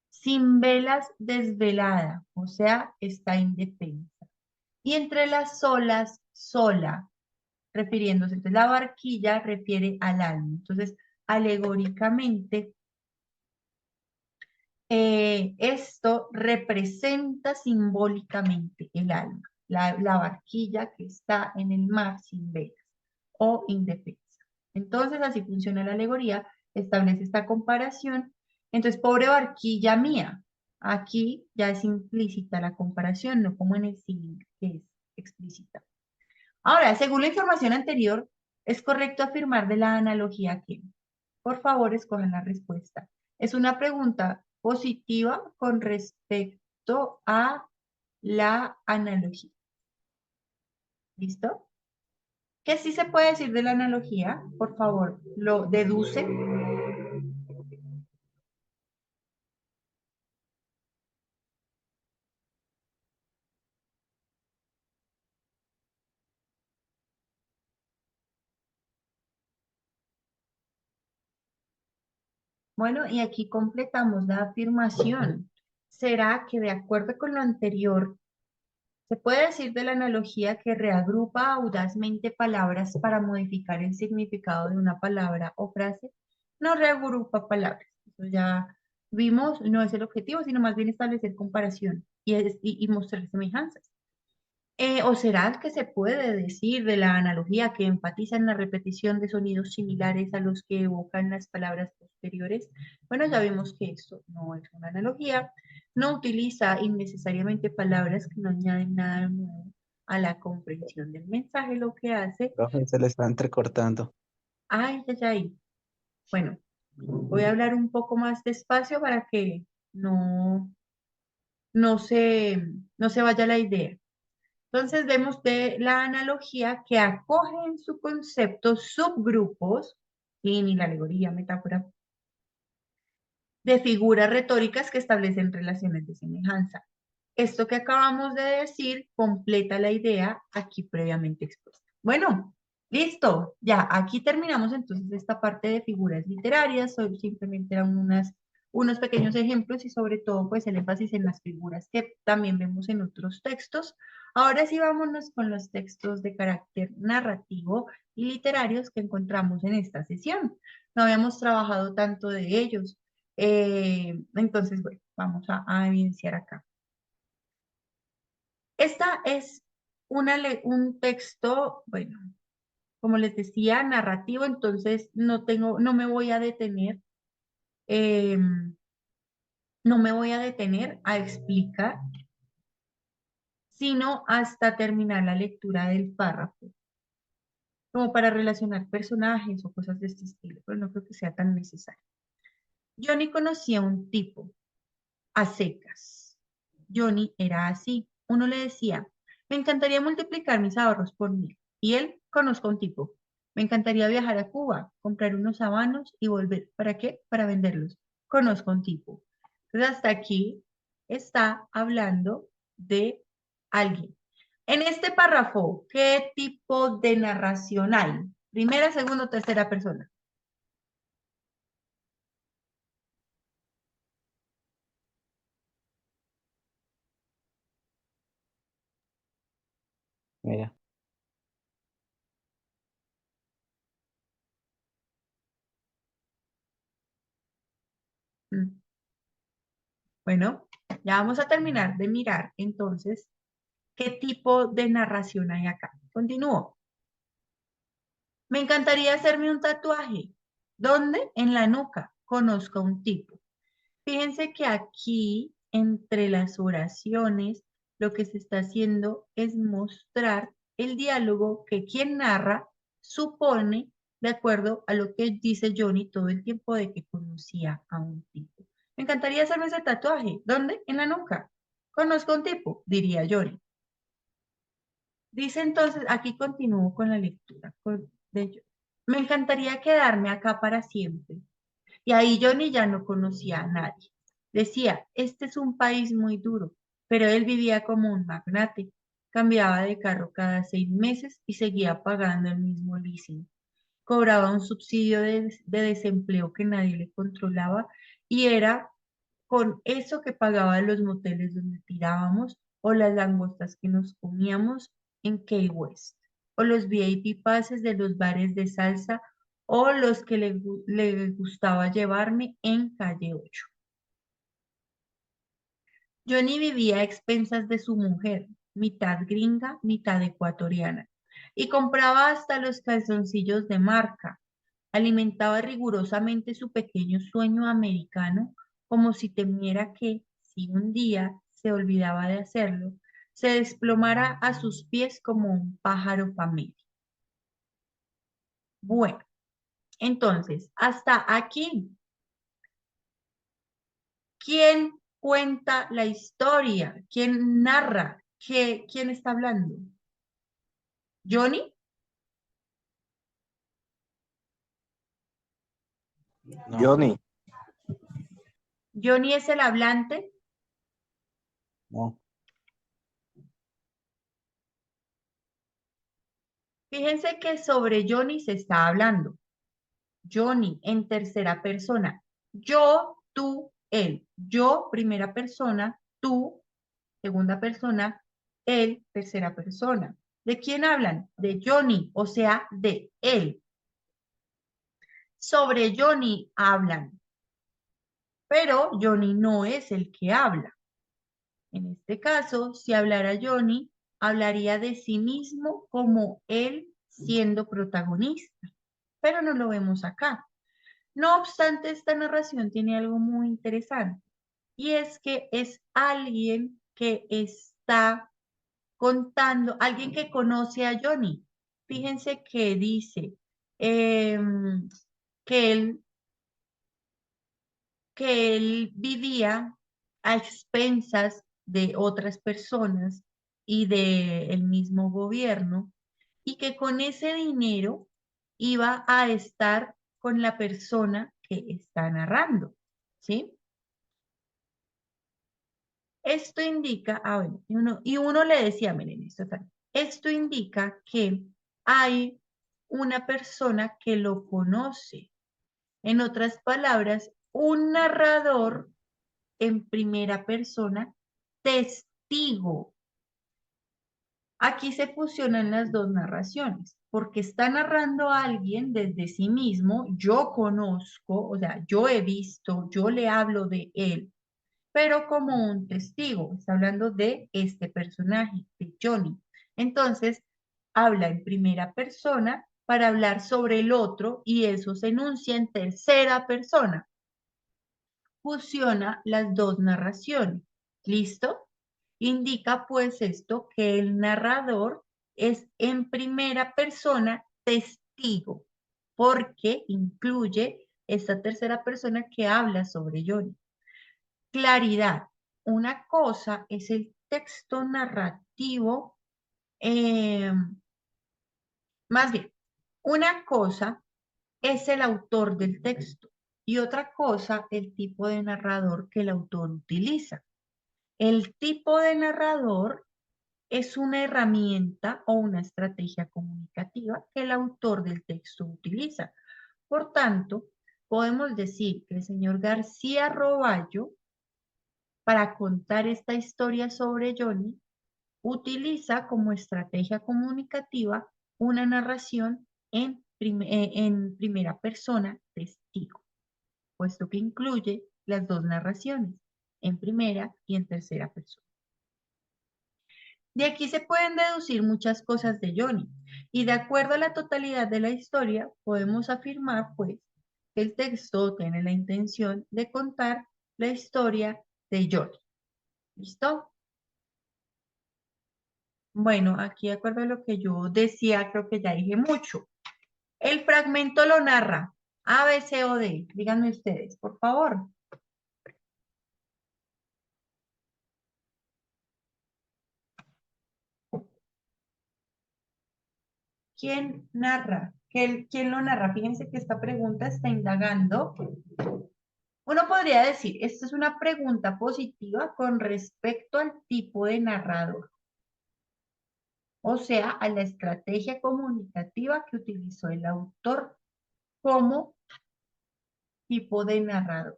Sin velas, desvelada, o sea, está indefensa. Y entre las olas, sola, refiriéndose. Entonces la barquilla refiere al alma. Entonces, alegóricamente, esto representa simbólicamente el alma, la barquilla que está en el mar sin velas o indefensa. Entonces, así funciona la alegoría, establece esta comparación. Entonces, pobre barquilla mía, aquí ya es implícita la comparación, no como en el símil, que es explícita. Ahora, según la información anterior, ¿es correcto afirmar de la analogía que? Por favor, escojan la respuesta. Es una pregunta positiva con respecto a la analogía. ¿Listo? ¿Qué sí se puede decir de la analogía? Por favor, lo deduce. Bueno, y aquí completamos la afirmación. ¿Será que de acuerdo con lo anterior, se puede decir de la analogía que reagrupa audazmente palabras para modificar el significado de una palabra o frase? no reagrupa palabras. Eso ya vimos, no es el objetivo, sino más bien establecer comparación y mostrar semejanzas. ¿O será que se puede decir de la analogía que enfatiza en la repetición de sonidos similares a los que evocan las palabras posteriores? Bueno, ya vimos que esto no es una analogía, no utiliza innecesariamente palabras que no añaden nada nuevo a la comprensión del mensaje, lo que hace, Profe, se le está entrecortando. ay, ay, ay. Bueno, voy a hablar un poco más despacio para que no, no se, no se vaya la idea. Entonces vemos de la analogía que acoge en su concepto subgrupos, y la alegoría, metáfora, de figuras retóricas que establecen relaciones de semejanza. Esto que acabamos de decir completa la idea aquí previamente expuesta. Bueno, listo, ya aquí terminamos entonces esta parte de figuras literarias, simplemente eran unos pequeños ejemplos y sobre todo pues el énfasis en las figuras que también vemos en otros textos. Ahora sí vámonos con los textos de carácter narrativo y literarios que encontramos en esta sesión. No habíamos trabajado tanto de ellos. Entonces, bueno, vamos a evidenciar acá. Esta es un texto, bueno, como les decía, narrativo, entonces no me voy a detener, eh, no me voy a detener a explicar, sino hasta terminar la lectura del párrafo, como para relacionar personajes o cosas de este estilo, pero no creo que sea tan necesario. Johnny conocía a un tipo, a secas. Johnny era así. Uno le decía, me encantaría multiplicar mis ahorros por 1000. Y él, conozco a un tipo. Me encantaría viajar a Cuba, comprar unos habanos y volver. ¿Para qué? Para venderlos. Conozco a un tipo. Entonces, hasta aquí está hablando de alguien. En este párrafo, ¿qué tipo de narración hay? Primera, segunda o tercera persona. Mira, Mm. Bueno, ya vamos a terminar de mirar entonces qué tipo de narración hay acá. Continúo. Me encantaría hacerme un tatuaje. ¿Dónde? En la nuca. Conozco a un tipo. Fíjense que aquí, entre las oraciones, lo que se está haciendo es mostrar el diálogo que quien narra supone de acuerdo a lo que dice Johnny todo el tiempo de que conocía a un tipo. Me encantaría hacerme ese tatuaje. ¿Dónde? En la nuca. Conozco a un tipo, diría Johnny. Dice entonces, aquí continúo con la lectura de Johnny. Me encantaría quedarme acá para siempre. Y ahí Johnny ya no conocía a nadie. Decía, este es un país muy duro, pero él vivía como un magnate. Cambiaba de carro cada 6 meses y seguía pagando el mismo leasing. Cobraba un subsidio de desempleo que nadie le controlaba y era con eso que pagaba los moteles donde tirábamos o las langostas que nos comíamos en Key West o los VIP pases de los bares de salsa o los que le gustaba llevarme en calle 8. Johnny vivía a expensas de su mujer, mitad gringa, mitad ecuatoriana, y compraba hasta los calzoncillos de marca. Alimentaba rigurosamente su pequeño sueño americano como si temiera que, si un día se olvidaba de hacerlo, se desplomara a sus pies como un pájaro famélico. Bueno, entonces, hasta aquí, ¿quién cuenta la historia? ¿Quién narra? ¿Quién está hablando? ¿Johnny? no, Johnny, ¿Johnny es el hablante? no. Fíjense que sobre Johnny se está hablando. Johnny en tercera persona. Yo, tú, él. Yo, primera persona. Tú, segunda persona. Él, tercera persona. ¿De quién hablan? De Johnny, o sea, de él. Sobre Johnny hablan, pero Johnny no es el que habla. En este caso, si hablara Johnny, hablaría de sí mismo como él siendo protagonista, pero no lo vemos acá. No obstante, esta narración tiene algo muy interesante y es que es alguien que está contando, alguien que conoce a Johnny. Fíjense que dice que él vivía a expensas de otras personas y del mismo gobierno y que con ese dinero iba a estar con la persona que está narrando, ¿sí? Esto indica, bueno, y uno le decía, miren, esto indica que hay una persona que lo conoce. En otras palabras, un narrador en primera persona, testigo. Aquí se fusionan las dos narraciones, porque está narrando a alguien desde sí mismo, yo conozco, o sea, yo he visto, yo le hablo de él, pero como un testigo, está hablando de este personaje, de Johnny. Entonces, habla en primera persona para hablar sobre el otro y eso se enuncia en tercera persona. Fusiona las dos narraciones. ¿Listo? Indica pues esto que el narrador es en primera persona testigo, porque incluye esta tercera persona que habla sobre Johnny. Claridad. Una cosa es el texto narrativo, eh, más bien, una cosa es el autor del texto y otra cosa el tipo de narrador que el autor utiliza. El tipo de narrador es una herramienta o una estrategia comunicativa que el autor del texto utiliza. Por tanto, podemos decir que el señor García Roballo, para contar esta historia sobre Johnny, utiliza como estrategia comunicativa una narración en primera persona testigo, puesto que incluye las dos narraciones, en primera y en tercera persona. De aquí se pueden deducir muchas cosas de Johnny, y de acuerdo a la totalidad de la historia, podemos afirmar, pues, que el texto tiene la intención de contar la historia de Johnny. ¿Listo? Bueno, aquí de acuerdo a lo que yo decía, creo que ya dije mucho. El fragmento lo narra A, B, C o D. Díganme ustedes, por favor. ¿Quién narra? ¿Quién lo narra? Fíjense que esta pregunta está indagando. Uno podría decir, esta es una pregunta positiva con respecto al tipo de narrador, o sea, a la estrategia comunicativa que utilizó el autor como tipo de narrador.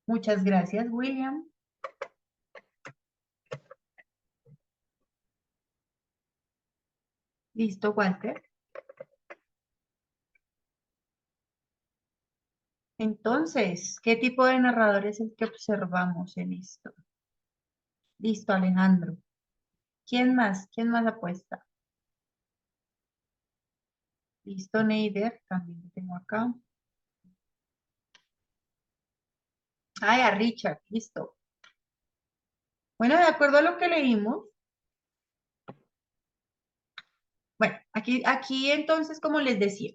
Muchas gracias, William. Listo, Walter. Entonces, ¿qué tipo de narrador es el que observamos en esto? Listo, Alejandro. ¿Quién más? ¿Quién más apuesta? Listo, Neider. También lo tengo acá. Ay, a Richard. Listo. Bueno, de acuerdo a lo que leímos, bueno, aquí entonces, como les decía,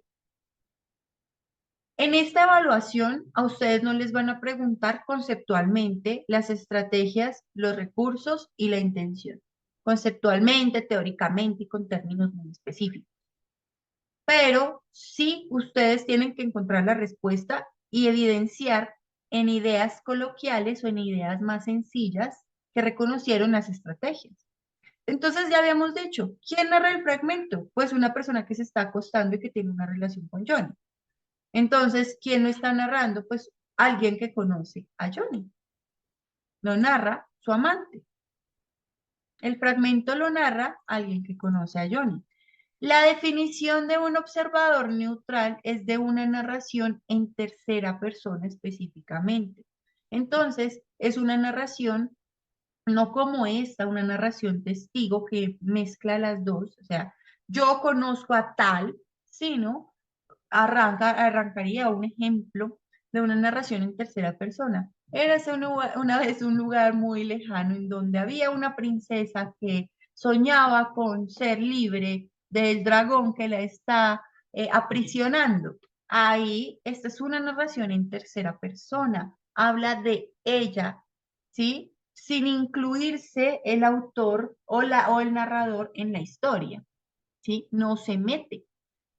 en esta evaluación a ustedes no les van a preguntar conceptualmente las estrategias, los recursos y la intención. Conceptualmente, teóricamente y con términos muy específicos. Pero sí ustedes tienen que encontrar la respuesta y evidenciar en ideas coloquiales o en ideas más sencillas que reconocieron las estrategias. Entonces ya habíamos dicho, ¿quién narra el fragmento? Pues una persona que se está acostando y que tiene una relación con Johnny. Entonces, ¿quién lo está narrando? Pues alguien que conoce a Johnny. Lo narra su amante. El fragmento lo narra alguien que conoce a Johnny. La definición de un observador neutral es de una narración en tercera persona específicamente. Entonces, es una narración, no como esta, una narración testigo que mezcla las dos, o sea, yo conozco a tal, sino arrancaría un ejemplo de una narración en tercera persona. Érase una vez un lugar muy lejano en donde había una princesa que soñaba con ser libre del dragón que la está aprisionando. Ahí, esta es una narración en tercera persona. Habla de ella, ¿sí? Sin incluirse el autor o el narrador en la historia, ¿sí? No se mete.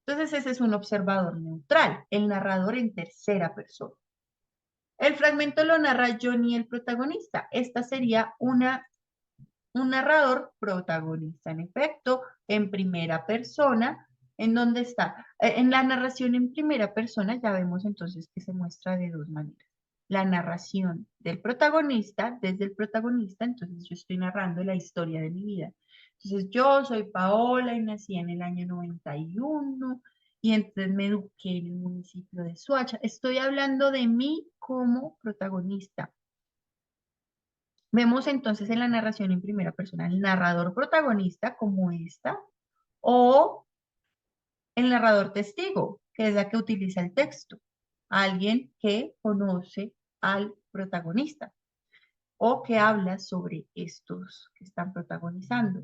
Entonces ese es un observador neutral, el narrador en tercera persona. El fragmento lo narra Johnny, el protagonista. Esta sería un narrador protagonista, en efecto, en primera persona, en donde está. En la narración en primera persona ya vemos entonces que se muestra de dos maneras. La narración del protagonista, desde el protagonista, entonces yo estoy narrando la historia de mi vida. Entonces yo soy Paola y nací en el año 91 y entonces me eduqué en el municipio de Soacha. Estoy hablando de mí como protagonista. Vemos entonces en la narración en primera persona el narrador protagonista como esta o el narrador testigo, que es la que utiliza el texto, alguien que conoce al protagonista o que habla sobre estos que están protagonizando,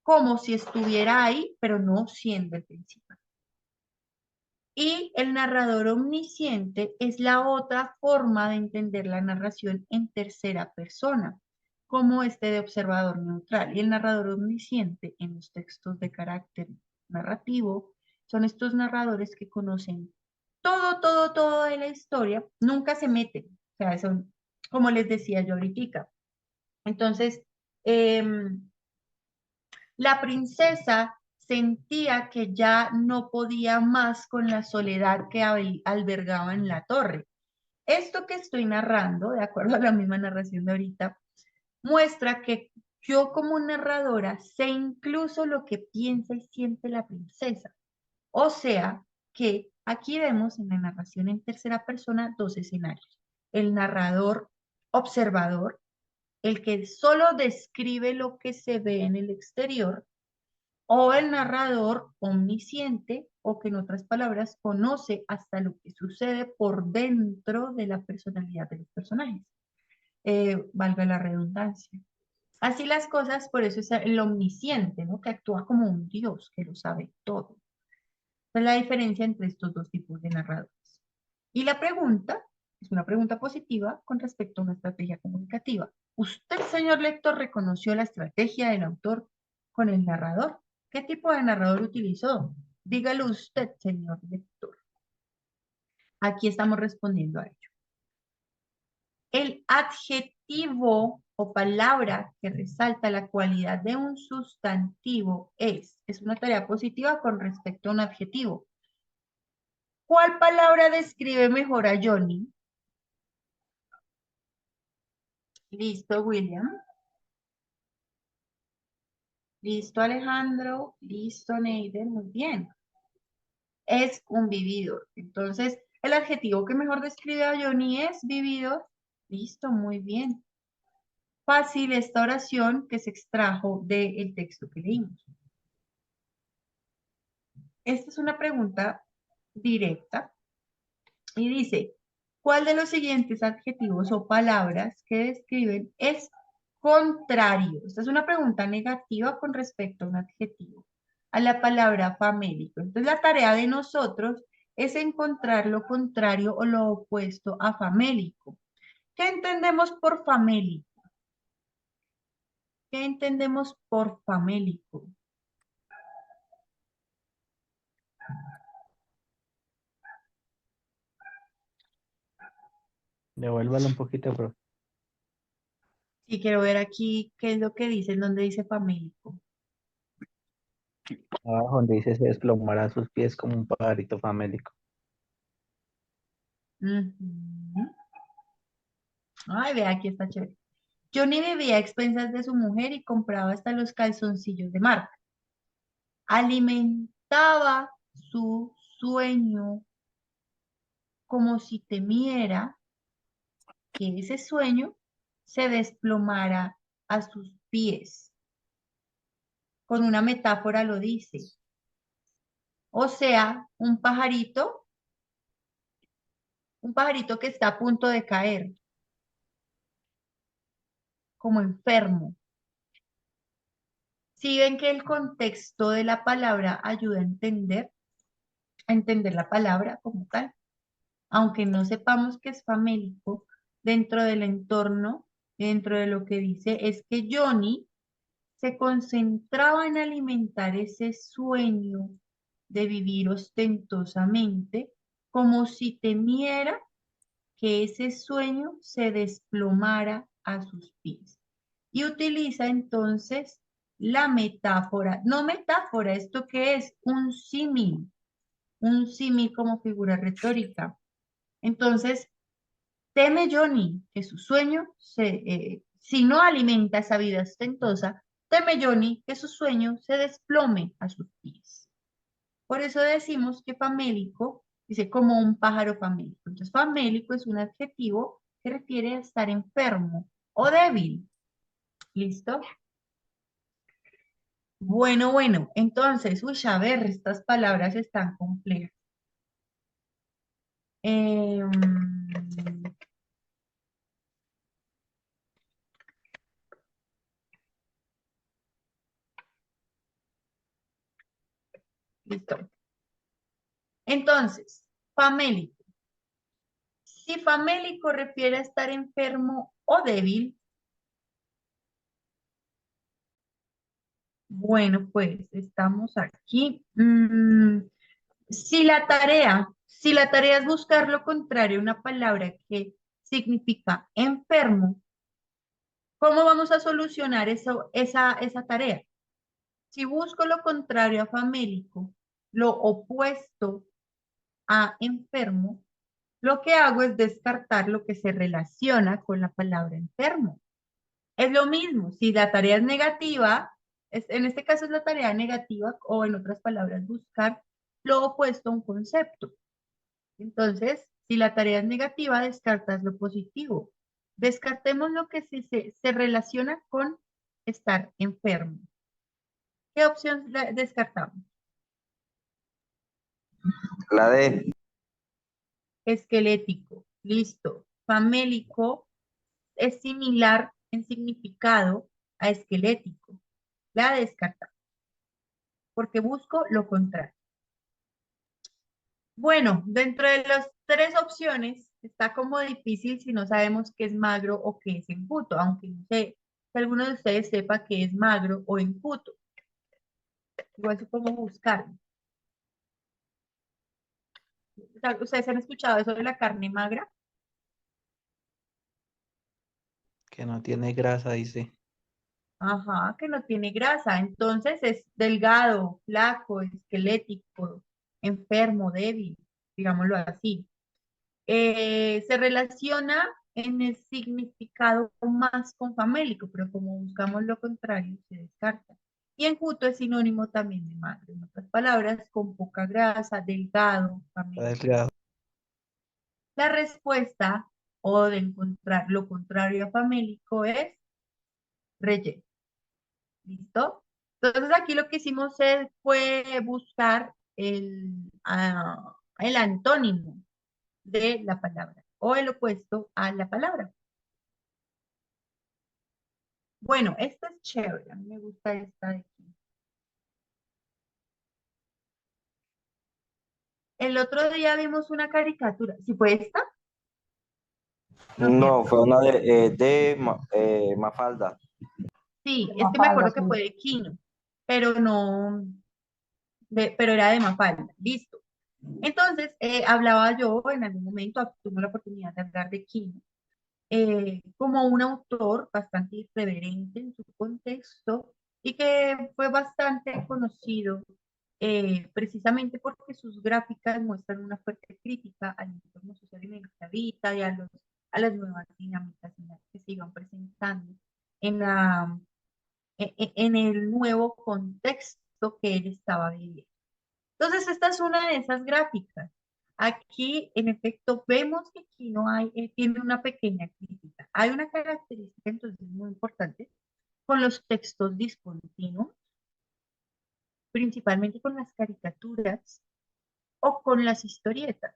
como si estuviera ahí, pero no siendo el principal. Y el narrador omnisciente es la otra forma de entender la narración en tercera persona, como este de observador neutral. Y el narrador omnisciente en los textos de carácter narrativo son estos narradores que conocen todo de la historia, nunca se meten. O sea, son, como les decía yo ahorita. Entonces, la princesa sentía que ya no podía más con la soledad que albergaba en la torre. Esto que estoy narrando, de acuerdo a la misma narración de ahorita, muestra que yo como narradora sé incluso lo que piensa y siente la princesa. O sea, que aquí vemos en la narración en tercera persona dos escenarios. El narrador observador, el que solo describe lo que se ve en el exterior, o el narrador omnisciente, o que en otras palabras conoce hasta lo que sucede por dentro de la personalidad de los personajes. Valga la redundancia. Así las cosas, por eso es el omnisciente, ¿no? Que actúa como un dios, que lo sabe todo. Esa es la diferencia entre estos dos tipos de narradores. Y la pregunta es una pregunta positiva con respecto a una estrategia comunicativa. ¿Usted, señor lector, reconoció la estrategia del autor con el narrador? ¿Qué tipo de narrador utilizó? Dígalo usted, señor lector. Aquí estamos respondiendo a ello. El adjetivo o palabra que resalta la cualidad de un sustantivo es una tarea positiva con respecto a un adjetivo. ¿Cuál palabra describe mejor a Johnny? Listo, William. Listo, Alejandro. Listo, Neiden. Muy bien. Es un vividor. Entonces, el adjetivo que mejor describe a Johnny es vividor. Listo, muy bien. Fácil esta oración que se extrajo del texto que leímos. Esta es una pregunta directa y dice, ¿cuál de los siguientes adjetivos o palabras que describen es contrario? Esta es una pregunta negativa con respecto a un adjetivo, a la palabra famélico. Entonces, la tarea de nosotros es encontrar lo contrario o lo opuesto a famélico. ¿Qué entendemos por famélico? ¿Qué entendemos por famélico? Devuélvalo un poquito, pero Sí, quiero ver aquí qué es lo que dice, en donde dice famélico. abajo donde dice se desplomará a sus pies como un pajarito famélico. Ujú. Ay, vea, aquí está chévere. Johnny vivía a expensas de su mujer y compraba hasta los calzoncillos de marca. alimentaba su sueño como si temiera que ese sueño se desplomara a sus pies. Con una metáfora lo dice. O sea, un pajarito que está a punto de caer, como enfermo. Si ven que el contexto de la palabra ayuda a entender la palabra como tal, aunque no sepamos que es famélico, dentro del entorno, dentro de lo que dice, es que Johnny se concentraba en alimentar ese sueño de vivir ostentosamente, como si temiera que ese sueño se desplomara a sus pies. Y utiliza entonces la metáfora, no metáfora, ¿esto qué es? Un símil como figura retórica. Entonces, teme Johnny que su sueño, si no alimenta esa vida ostentosa, teme Johnny que su sueño se desplome a sus pies. Por eso decimos que famélico, dice como un pájaro famélico. Entonces, famélico es un adjetivo que refiere a estar enfermo o débil. ¿Listo? Bueno, entonces, uy, a ver, estas palabras están complejas. Em, listo. Entonces, famélico. Si famélico refiere a estar enfermo o débil, bueno, pues estamos aquí. Si la tarea es buscar lo contrario, una palabra que significa enfermo, ¿cómo vamos a solucionar esa tarea? Si busco lo contrario a famélico, lo opuesto a enfermo, lo que hago es descartar lo que se relaciona con la palabra enfermo. Es lo mismo, si la tarea es negativa, en este caso es la tarea negativa o en otras palabras buscar lo opuesto a un concepto. Entonces, si la tarea es negativa, descartas lo positivo. Descartemos lo que se relaciona con estar enfermo. ¿Qué opción descartamos? La D. Esquelético. Listo. Famélico es similar en significado a esquelético. La descartamos porque busco lo contrario. Bueno, dentro de las tres opciones está como difícil si no sabemos qué es magro o qué es enjuto, aunque no sé si alguno de ustedes sepa qué es magro o enjuto. Igual supongo buscarlo. ¿Ustedes han escuchado eso de la carne magra? Que no tiene grasa, dice. Ajá, que no tiene grasa. Entonces es delgado, flaco, esquelético, enfermo, débil, digámoslo así. Se relaciona en el significado más con famélico, pero como buscamos lo contrario, se descarta. Y enjuto es sinónimo también de magro. En otras palabras, con poca grasa, delgado, Está famélico. delgado. La respuesta o de encontrar lo contrario a famélico es relleno. ¿Listo? Entonces aquí lo que hicimos fue buscar el antónimo de la palabra o el opuesto a la palabra. Bueno, esta es chévere, a mí me gusta esta de aquí. El otro día vimos una caricatura, ¿sí fue esta? No, No, cierto. fue una de Mafalda. Sí, es que me acuerdo que fue de Kino, pero no, pero era de Mafalda, listo. Entonces, hablaba yo en algún momento, tuve la oportunidad de hablar de Kino, como un autor bastante irreverente en su contexto y que fue bastante conocido precisamente porque sus gráficas muestran una fuerte crítica al entorno social en el que habita y a las nuevas dinámicas en las que se iban presentando en el nuevo contexto contexto que él estaba viviendo. Entonces, esta es una de esas gráficas. Aquí, en efecto, vemos que aquí no hay, tiene una pequeña crítica. Hay una característica entonces muy importante con los textos discontinuos, principalmente con las caricaturas o con las historietas,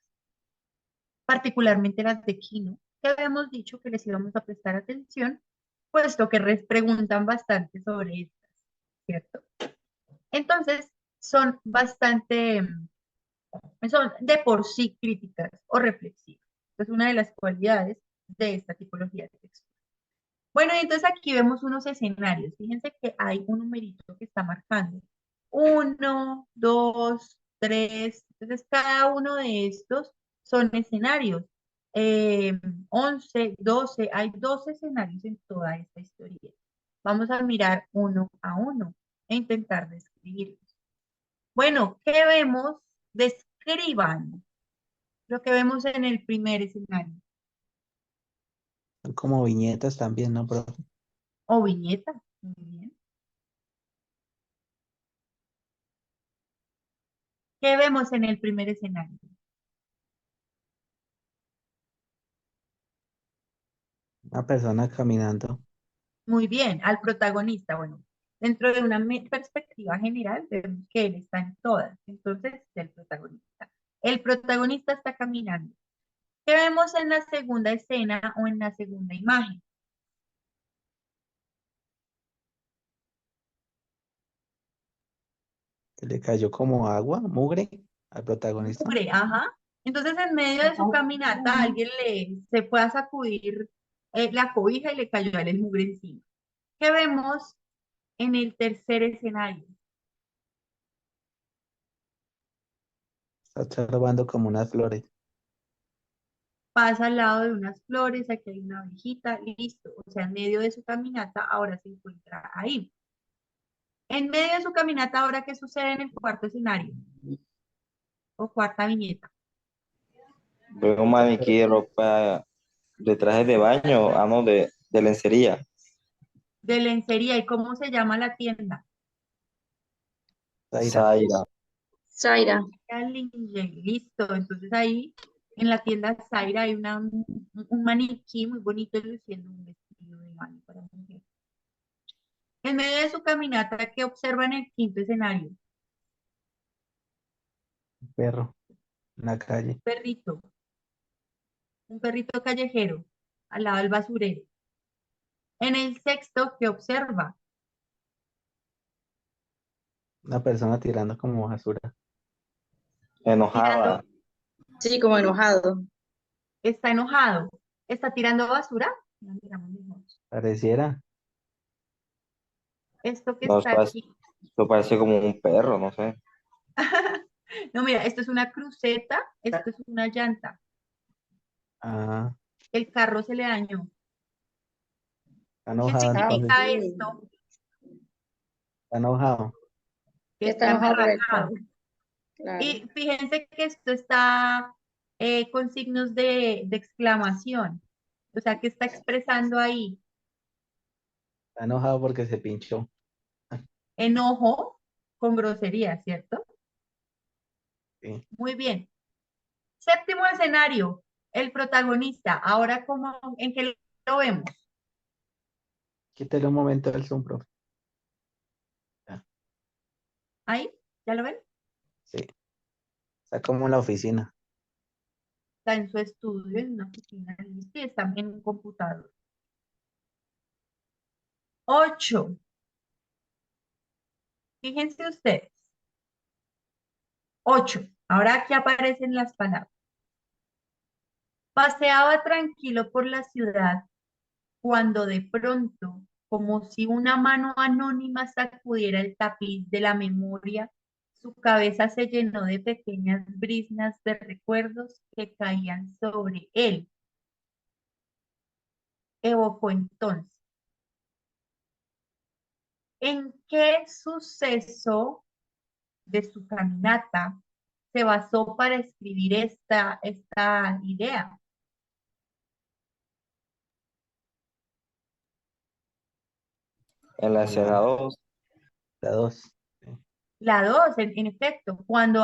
particularmente las de Kino, que habíamos dicho que les íbamos a prestar atención, puesto que preguntan bastante sobre estas, ¿cierto? Entonces, son bastante, son de por sí críticas o reflexivas. Es una de las cualidades de esta tipología de texto. Bueno, y entonces aquí vemos unos escenarios. Fíjense que hay un numerito que está marcando. 1, 2, 3. Entonces, cada uno de estos son escenarios. 11, 12. Hay 12 escenarios en toda esta historia. Vamos a mirar uno a uno e intentar describirlos. Bueno, ¿qué vemos? Describan lo que vemos en el primer escenario. Son como viñetas también, ¿no, profe? O viñeta. Muy bien. ¿Qué vemos en el primer escenario? Una persona caminando. Muy bien, al protagonista. Bueno, dentro de una perspectiva general, vemos que él está en todas. Entonces, el protagonista. El protagonista está caminando. ¿Qué vemos en la segunda escena o en la segunda imagen? Que le cayó como agua, mugre al protagonista. Mugre, ajá. Entonces, en medio de su caminata, alguien se fue a sacudir la cobija y le cayó a él el mugre encima. ¿Qué vemos en el tercer escenario? Está observando como unas flores. Pasa al lado de unas flores, aquí hay una abejita, listo. O sea, en medio de su caminata, ahora se encuentra ahí. En medio de su caminata, ahora, ¿qué sucede en el cuarto escenario? O cuarta viñeta. Veo un maniquí de ropa de trajes de baño, no, de lencería. De lencería. ¿Y cómo se llama la tienda? Zaira. Zaira. Zaira. Listo. Entonces ahí, en la tienda Zaira, hay un maniquí muy bonito luciendo un vestido de baño para mujer. En medio de su caminata, ¿qué observa en el quinto escenario? Un perro en la calle. Perrito. Un perrito callejero al lado del basurero. En el sexto, ¿qué observa? Una persona tirando como basura. Enojada. Tirando, Sí, como enojado. está enojado, está tirando basura. No, miramos mejor. Pareciera. Esto que No, está aquí. esto parece como un perro, no sé. No, mira, esto es una cruceta, esto es una llanta. Ah, El carro se le dañó. está ¿Qué enojado Ah, entonces. significa sí. esto? Está enojado. Que Que está está enojado por el carro. enrajado. Claro. Y fíjense que esto está con signos de exclamación. O sea, que está expresando ahí Está enojado porque se pinchó. enojo con grosería, ¿cierto? Sí. Muy bien. Séptimo escenario, el protagonista. Ahora, ¿en qué lo vemos? Quítale un momento el zoom, profe. Ya, Ahí, ¿ya lo ven? sí. Está como en la oficina. Está en su estudio, en una oficina, listo, y está en un computador. 8. Fíjense ustedes. 8. Ahora aquí aparecen las palabras. Paseaba tranquilo por la ciudad cuando de pronto, como si una mano anónima sacudiera el tapiz de la memoria, su cabeza se llenó de pequeñas brisnas de recuerdos que caían sobre él. Evocó entonces. ¿En qué suceso de su caminata se basó para escribir esta idea? En la escena 2, La dos. Sí. La dos, en efecto, cuando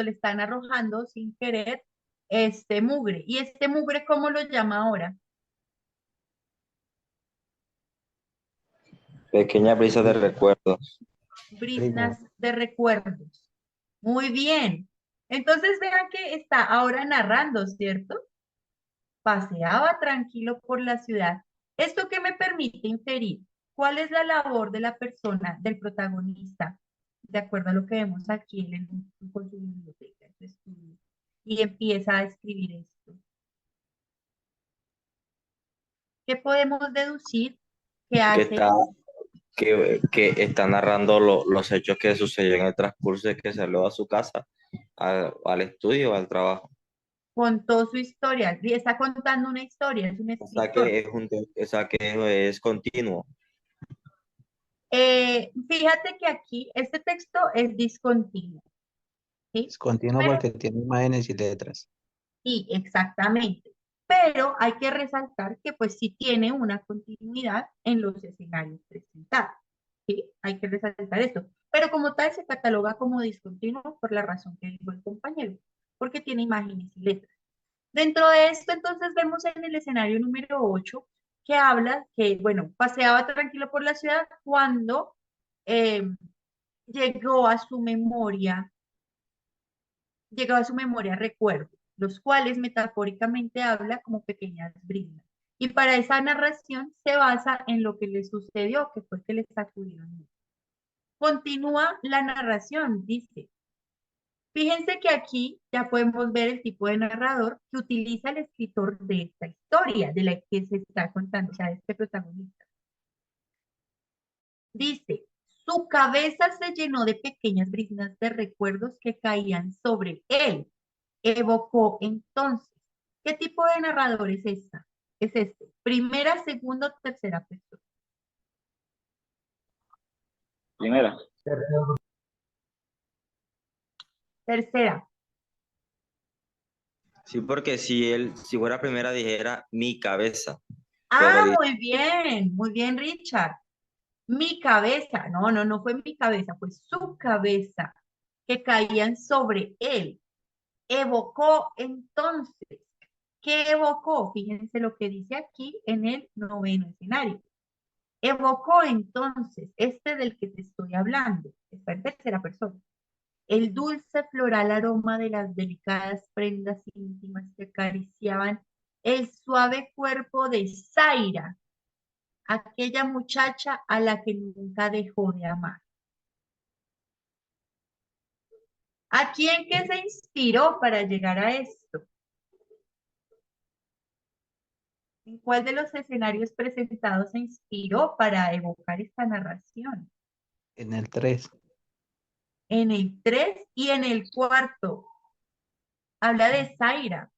le están arrojando sin querer este mugre. ¿Y este mugre cómo lo llama ahora? Pequeña brisa de recuerdos. Brisnas de recuerdos. Muy bien. Entonces vean que está ahora narrando, ¿cierto? Paseaba tranquilo por la ciudad. ¿Esto qué me permite inferir? ¿Cuál es la labor de la persona, del protagonista? De acuerdo a lo que vemos aquí con su biblioteca, en su estudio. Y empieza a escribir esto. ¿Qué podemos deducir que Que hace? está, que está narrando los hechos que sucedieron en el transcurso de que salió a su casa, al estudio, al trabajo. Contó su historia. Y está contando una historia, es un O sea escritor. que es continuo. Fíjate que aquí este texto es discontinuo, ¿sí? Es continuo Pero porque tiene imágenes y letras. sí, exactamente. Pero hay que resaltar que pues sí tiene una continuidad en los escenarios presentados. ¿Sí? Hay que resaltar esto. Pero como tal se cataloga como discontinuo por la razón que dijo el compañero, porque tiene imágenes y letras. Dentro de esto entonces vemos en el escenario número 8 que habla que, bueno, paseaba tranquilo por la ciudad cuando eh, llegó a su memoria llegaba a su memoria recuerdos, los cuales metafóricamente habla como pequeñas brisas. Y para esa narración se basa en lo que le sucedió, que fue que le sacudieron. Continúa la narración, dice. Fíjense que aquí ya podemos ver el tipo de narrador que utiliza el escritor de esta historia, de la que se está contando, o sea, este protagonista. Dice, su cabeza se llenó de pequeñas brisnas de recuerdos que caían sobre él. Evocó entonces. ¿Qué tipo de narrador es esta? Es este. Primera, segunda, tercera persona. Primera. Tercera. Sí, porque si fuera primera dijera mi cabeza, pero Ah, dice, muy bien, Richard. Mi cabeza. No, no, no fue mi cabeza, fue su cabeza que caían sobre él. Evocó entonces. ¿Qué evocó? Fíjense lo que dice aquí en el noveno escenario. Evocó entonces este del que te estoy hablando. Está en tercera persona. El dulce floral aroma de las delicadas prendas íntimas que acariciaban el suave cuerpo de Zaira, aquella muchacha a la que nunca dejó de amar. ¿A quién que se inspiró para llegar a esto? ¿En cuál de los escenarios presentados se inspiró para evocar esta narración? En el 3. En el 3 y en el cuarto. Habla de Zaira.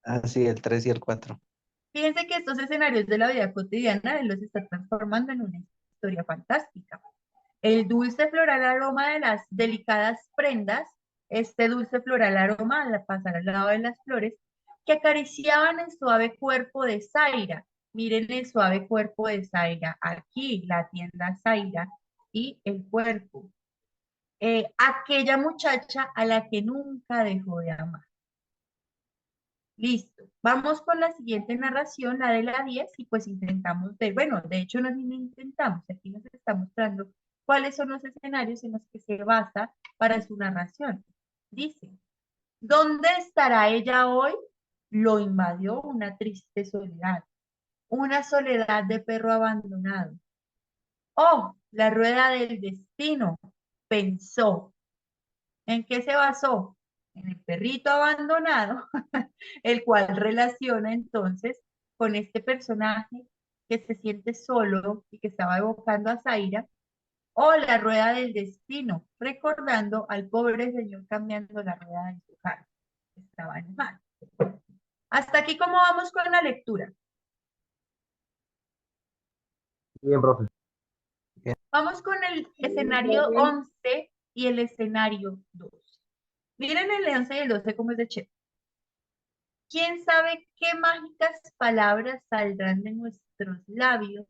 Ah, sí, el 3 y el 4. Fíjense que estos escenarios de la vida cotidiana él los está transformando en una historia fantástica. El dulce floral aroma de las delicadas prendas, este dulce floral aroma al pasar al lado de las flores, que acariciaban el suave cuerpo de Zaira. Miren el suave cuerpo de Zaira. Aquí la tienda Zaira y el cuerpo. Aquella muchacha a la que nunca dejó de amar. Listo. Vamos con la siguiente narración, la de la 10, y pues intentamos ver, bueno, de hecho no ni intentamos, aquí nos está mostrando cuáles son los escenarios en los que se basa para su narración. Dice, ¿dónde estará ella hoy? Lo invadió una triste soledad, una soledad de perro abandonado. Oh, la rueda del destino, pensó. ¿En qué se basó? En el perrito abandonado, el cual relaciona entonces con este personaje que se siente solo y que estaba evocando a Zaira, o la rueda del destino, recordando al pobre señor cambiando la rueda de su carro. Estaba enojado. Hasta aquí, ¿cómo vamos con la lectura? Bien, profe. Vamos con el escenario Bien. 11 y el escenario 12. Miren el 11 y el 12 cómo es de chévere. ¿Quién sabe qué mágicas palabras saldrán de nuestros labios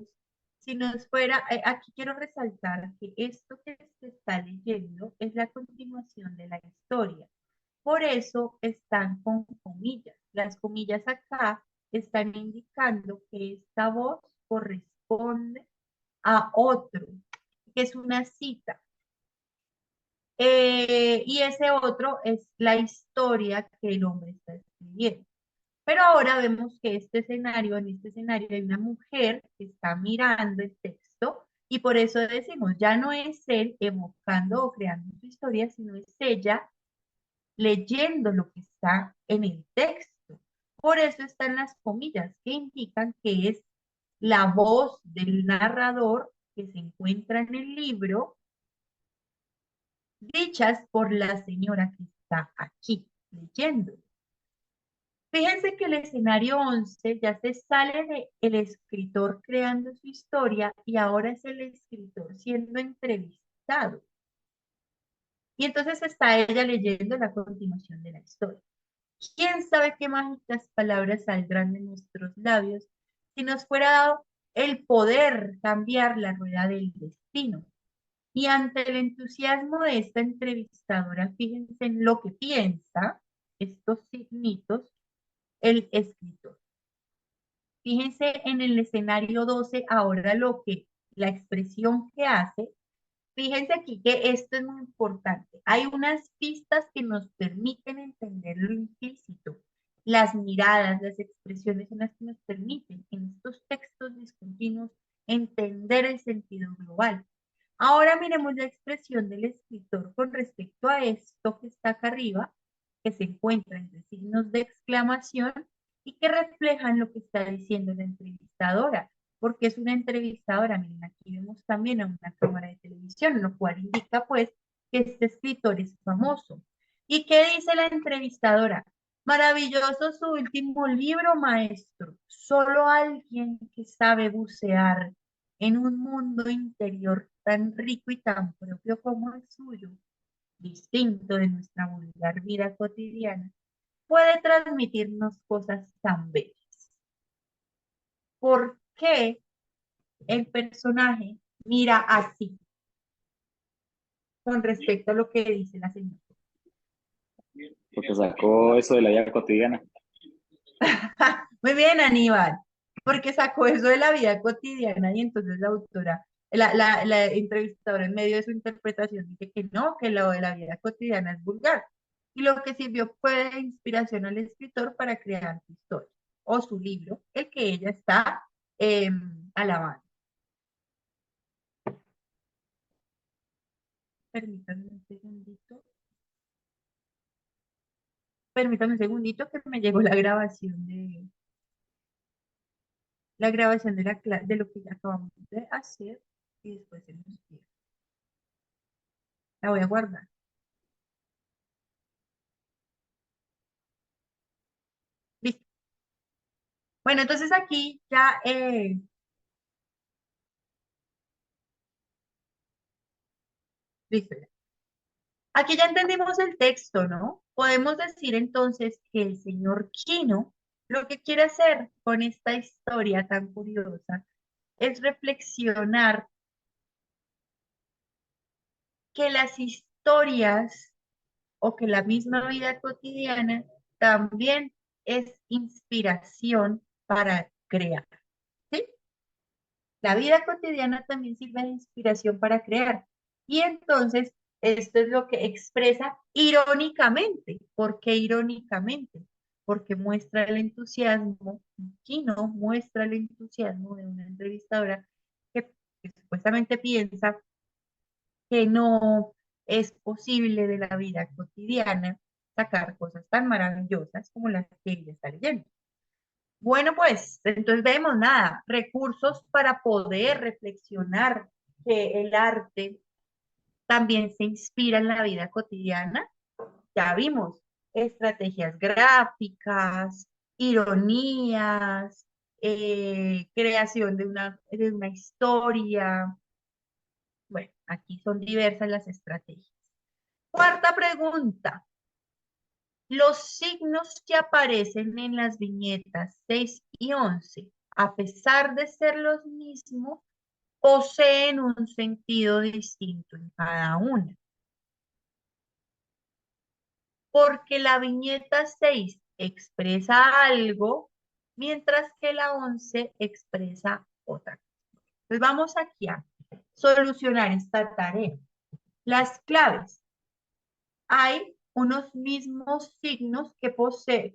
si nos fuera, aquí quiero resaltar que esto que se está leyendo es la continuación de la historia. Por eso están con comillas. Las comillas acá están indicando que esta voz corresponde a otro, que es una cita. Y ese otro es la historia que el hombre está escribiendo. Pero ahora vemos que en este escenario hay una mujer que está mirando el texto y por eso decimos, ya no es él evocando o creando su historia, sino es ella leyendo lo que está en el texto. Por eso están las comillas que indican que es la voz del narrador que se encuentra en el libro, dichas por la señora que está aquí leyendo. Fíjense que el escenario 11 ya se sale de el escritor creando su historia y ahora es el escritor siendo entrevistado. Y entonces está ella leyendo la continuación de la historia. ¿Quién sabe qué mágicas palabras saldrán de nuestros labios si nos fuera dado el poder cambiar la rueda del destino? Y ante el entusiasmo de esta entrevistadora, fíjense en lo que piensa, estos signitos, el escritor. Fíjense en el escenario 12, ahora la expresión que hace. Fíjense aquí que esto es muy importante. Hay unas pistas que nos permiten entender lo implícito. Las miradas, las expresiones son las que nos permiten en estos textos discontinuos entender el sentido global. Ahora miremos la expresión del escritor con respecto a esto que está acá arriba, que se encuentra entre signos de exclamación y que reflejan lo que está diciendo la entrevistadora, porque es una entrevistadora. Miren, aquí vemos también a una cámara de televisión, lo cual indica pues que este escritor es famoso. ¿Y qué dice la entrevistadora? Maravilloso su último libro, maestro. Solo alguien que sabe bucear en un mundo interior tan rico y tan propio como el suyo, distinto de nuestra vulgar vida cotidiana, puede transmitirnos cosas tan bellas. ¿Por qué el personaje mira así con respecto a lo que dice la señora? Porque sacó eso de la vida cotidiana. Muy bien, Aníbal, porque sacó eso de la vida cotidiana y entonces la autora, la entrevistadora en medio de su interpretación dice que no, que lo de la vida cotidiana es vulgar. Y lo que sirvió fue de inspiración al escritor para crear su historia o su libro, el que ella está alabando. Permítanme un segundito. Permítanme un segundito que me llegó la grabación de lo que acabamos de hacer y después se nos pierde. La voy a guardar. Listo. Bueno, entonces aquí ya, listo. Aquí ya entendimos el texto, ¿no? Podemos decir entonces que el señor Kino lo que quiere hacer con esta historia tan curiosa es reflexionar que las historias o que la misma vida cotidiana también es inspiración para crear, ¿sí? La vida cotidiana también sirve de inspiración para crear. Y entonces, esto es lo que expresa irónicamente. ¿Por qué irónicamente? Porque muestra el entusiasmo, Kino muestra el entusiasmo de una entrevistadora que supuestamente piensa que no es posible de la vida cotidiana sacar cosas tan maravillosas como las que ella está leyendo. Bueno, pues entonces vemos nada, recursos para poder reflexionar que el arte también se inspira en la vida cotidiana. Ya vimos estrategias gráficas, ironías, creación de una historia. Bueno, aquí son diversas las estrategias. Cuarta pregunta. Los signos que aparecen en las viñetas 6 y 11, a pesar de ser los mismos, poseen un sentido distinto en cada una. Porque la viñeta 6 expresa algo, mientras que la 11 expresa otra. Entonces vamos aquí a solucionar esta tarea. Las claves. Hay unos mismos signos que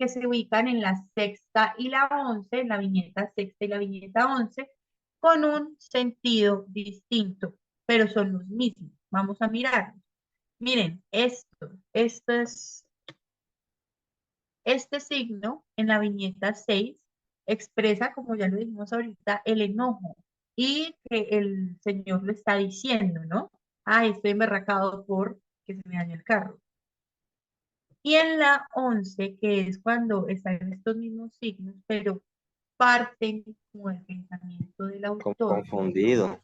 se ubican en la sexta y la 11, en la viñeta sexta y la viñeta 11, con un sentido distinto, pero son los mismos. Vamos a mirar. Miren, esto es este signo en la viñeta 6 expresa, como ya lo dijimos ahorita, el enojo y que el señor lo está diciendo, ¿no? Ay, estoy emberracado por que se me dañó el carro. Y en la 11, que es cuando están estos mismos signos, pero parten como el pensamiento del autor, Confundido.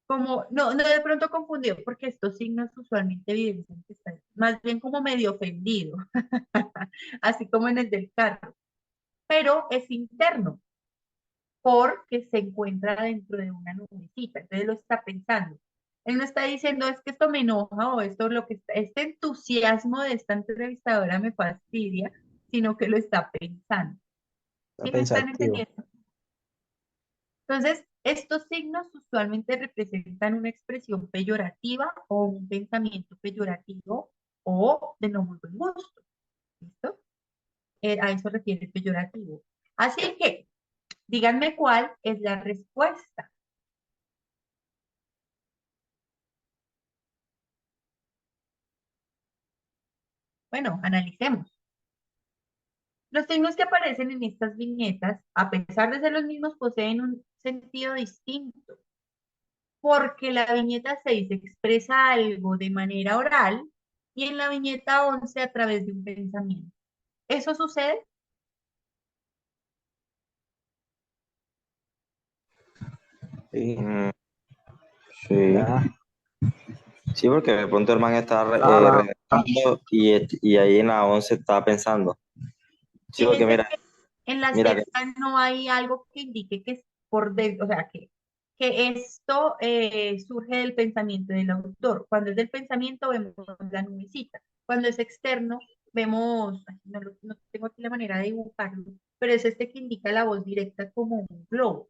como, no de pronto confundido, porque estos signos usualmente evidencian que están más bien como medio ofendido, así como en el del carro, pero es interno, porque se encuentra dentro de una nubecita, entonces lo está pensando. Él no está diciendo, es que esto me enoja o esto lo que está, este entusiasmo de esta entrevistadora me fastidia, sino que lo está pensando. Está ¿Sí me están pensativo. entendiendo? Entonces, estos signos usualmente representan una expresión peyorativa o un pensamiento peyorativo o de no muy buen gusto. ¿Listo? A eso refiere peyorativo. Así que, díganme cuál es la respuesta. Bueno, analicemos. Los signos que aparecen en estas viñetas, a pesar de ser los mismos, poseen un sentido distinto, porque la viñeta 6 expresa algo de manera oral y en la viñeta 11 a través de un pensamiento. ¿Eso sucede? Sí, Mm, sí. ya. Sí, porque de pronto el man está Nada, redactando y ahí en la 11 está pensando. Sí, porque Fíjense mira, que en la mira que sexta no hay algo que indique que es por dentro, o sea, que esto surge del pensamiento del autor. Cuando es del pensamiento vemos la nubecita. Cuando es externo vemos, ay, no tengo aquí la manera de dibujarlo, pero es este que indica la voz directa como un globo.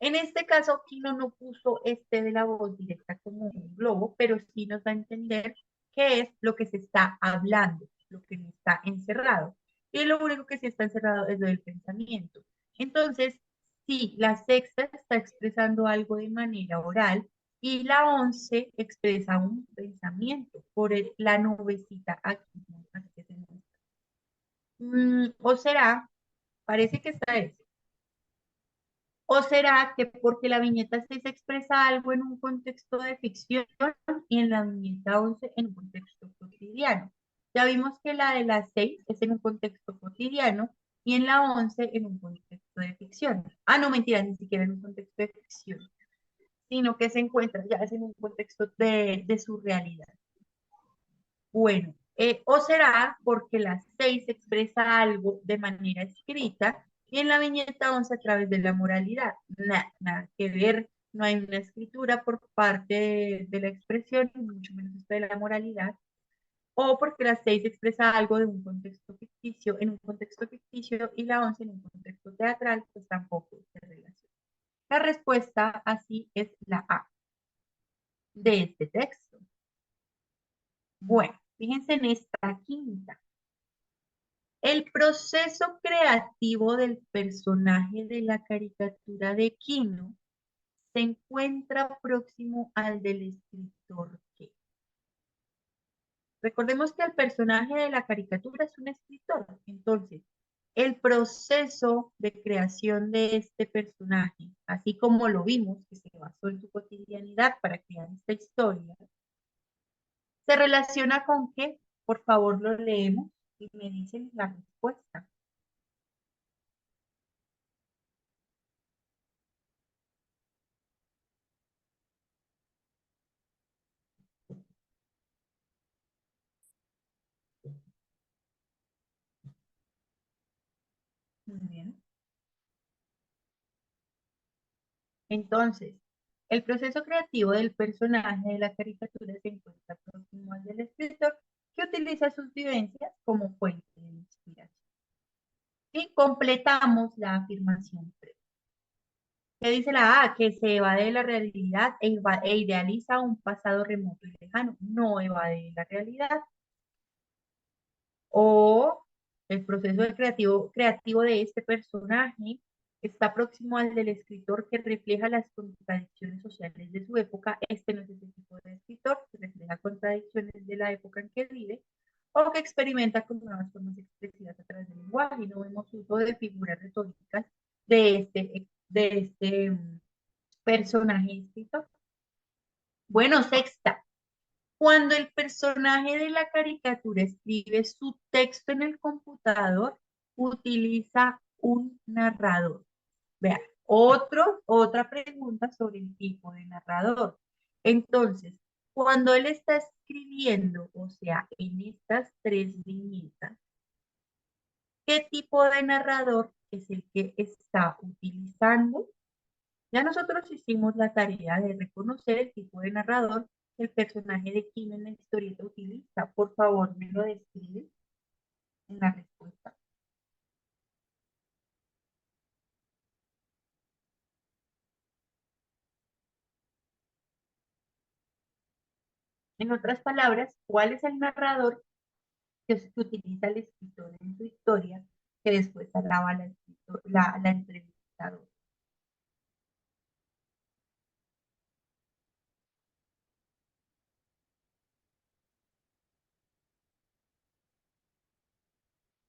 En este caso, Kino no puso este de la voz directa como un globo, pero sí nos da a entender qué es lo que se está hablando, lo que no está encerrado. Y lo único que sí está encerrado es lo del pensamiento. Entonces, sí, la sexta está expresando algo de manera oral y la 11 expresa un pensamiento por la nubecita aquí, ¿no? Así que se muestra. ¿O será? Parece que está eso. ¿O será que porque la viñeta 6 expresa algo en un contexto de ficción y en la viñeta 11 en un contexto cotidiano? Ya vimos que la de la 6 es en un contexto cotidiano y en la 11 en un contexto de ficción. Ah, no, mentira, ni siquiera en un contexto de ficción, sino que se encuentra ya es en un contexto de su realidad. Bueno, o será porque la 6 expresa algo de manera escrita y en la viñeta 11 a través de la moralidad. Nada que ver, no hay una escritura por parte de la expresión, ni mucho menos esto de la moralidad. O porque la 6 expresa algo de un contexto ficticio en un contexto ficticio y la 11 en un contexto teatral, pues tampoco se relaciona. La respuesta así es la A de este texto. Bueno, fíjense en esta quinta. El proceso creativo del personaje de la caricatura de Quino se encuentra próximo al del escritor que. Recordemos que el personaje de la caricatura es un escritor, entonces el proceso de creación de este personaje, así como lo vimos, que se basó en su cotidianidad para crear esta historia, se relaciona con qué, por favor lo leemos y me dicen la respuesta. Muy bien. Entonces, El proceso creativo del personaje de la caricatura se encuentra próximo al del escritor, que utiliza sus vivencias como fuente de inspiración. Y completamos la afirmación 3. ¿Qué dice la A? Que se evade de la realidad e idealiza un pasado remoto y lejano. No evade la realidad. O el proceso creativo de este personaje está próximo al del escritor, que refleja las contradicciones sociales de su época. Este no es ese tipo de escritor que refleja contradicciones de la época en que vive, o que experimenta con nuevas formas expresivas a través del lenguaje. Y no vemos uso de figuras retóricas de este personaje escritor. Bueno, sexta. Cuando el personaje de la caricatura escribe su texto en el computador, utiliza un narrador. Vean, otra pregunta sobre el tipo de narrador. Entonces, cuando él está escribiendo, o sea, en estas 3 viñetas, ¿qué tipo de narrador es el que está utilizando? Ya nosotros hicimos la tarea de reconocer el tipo de narrador que el personaje de Kim en la historieta utiliza. Por favor, me lo describe en la respuesta. En otras palabras, ¿cuál es el narrador que utiliza el escritor en su historia que después agrava la entrevistadora?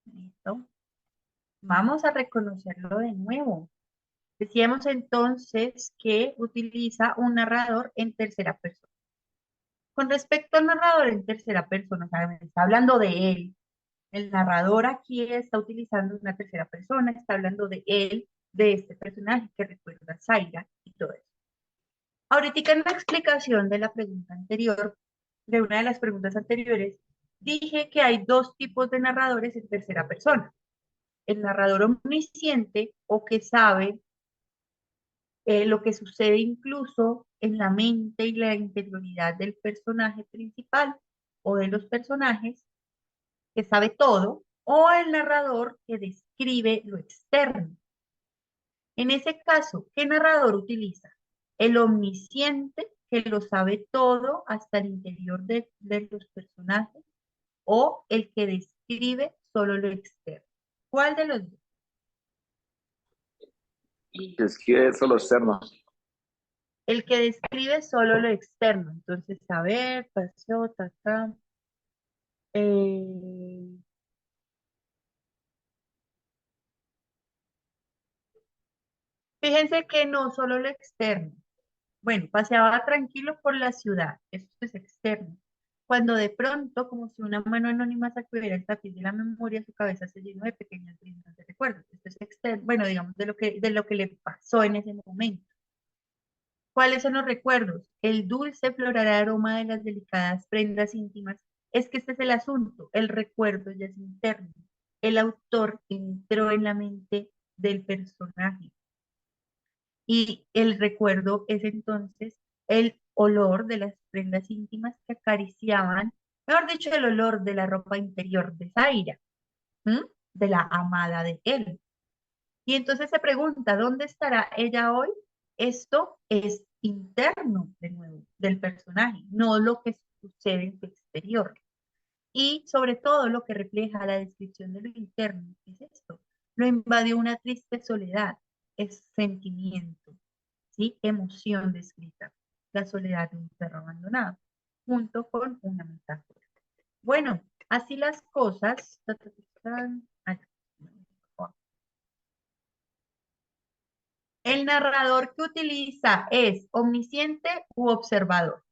¿Listo? Vamos a reconocerlo de nuevo. Decíamos entonces que utiliza un narrador en tercera persona. Con respecto al narrador en tercera persona, o sea, me está hablando de él. El narrador aquí está utilizando una tercera persona, está hablando de él, de este personaje que recuerda a Zaira y todo eso. Ahorita en la explicación de la pregunta anterior, de una de las preguntas anteriores, dije que hay 2 tipos de narradores en tercera persona. El narrador omnisciente, o que sabe lo que sucede incluso en la mente y la interioridad del personaje principal o de los personajes, que sabe todo, o el narrador que describe lo externo. En ese caso, ¿qué narrador utiliza? El omnisciente, que lo sabe todo hasta el interior de los personajes, o el que describe solo lo externo. ¿Cuál de los dos? Describe eso lo externo. El que describe solo lo externo. Entonces, saber, paseo, tata. Eh, Fíjense que no solo lo externo. Bueno, paseaba tranquilo por la ciudad, eso es externo. Cuando de pronto, como si una mano anónima sacudiera el tapiz de la memoria, su cabeza se llenó de pequeñas brisas de recuerdos. Esto es externo, bueno, digamos, de lo que le pasó en ese momento. ¿Cuáles son los recuerdos? El dulce floral aroma de las delicadas prendas íntimas. Es que este es el asunto, el recuerdo ya es interno. El autor entró en la mente del personaje. Y el recuerdo es entonces el olor de las prendas íntimas que acariciaban, mejor dicho, el olor de la ropa interior de Zaira, de la amada de él. Y entonces se pregunta, ¿dónde estará ella hoy? Esto es interno, de nuevo, del personaje, no lo que sucede en su exterior. Y sobre todo lo que refleja la descripción de lo interno, es esto. Lo invadió una triste soledad, es sentimiento, ¿sí? Emoción descrita, la soledad de un perro abandonado, junto con una metáfora. Bueno, así las cosas. El narrador que utiliza es omnisciente u observador.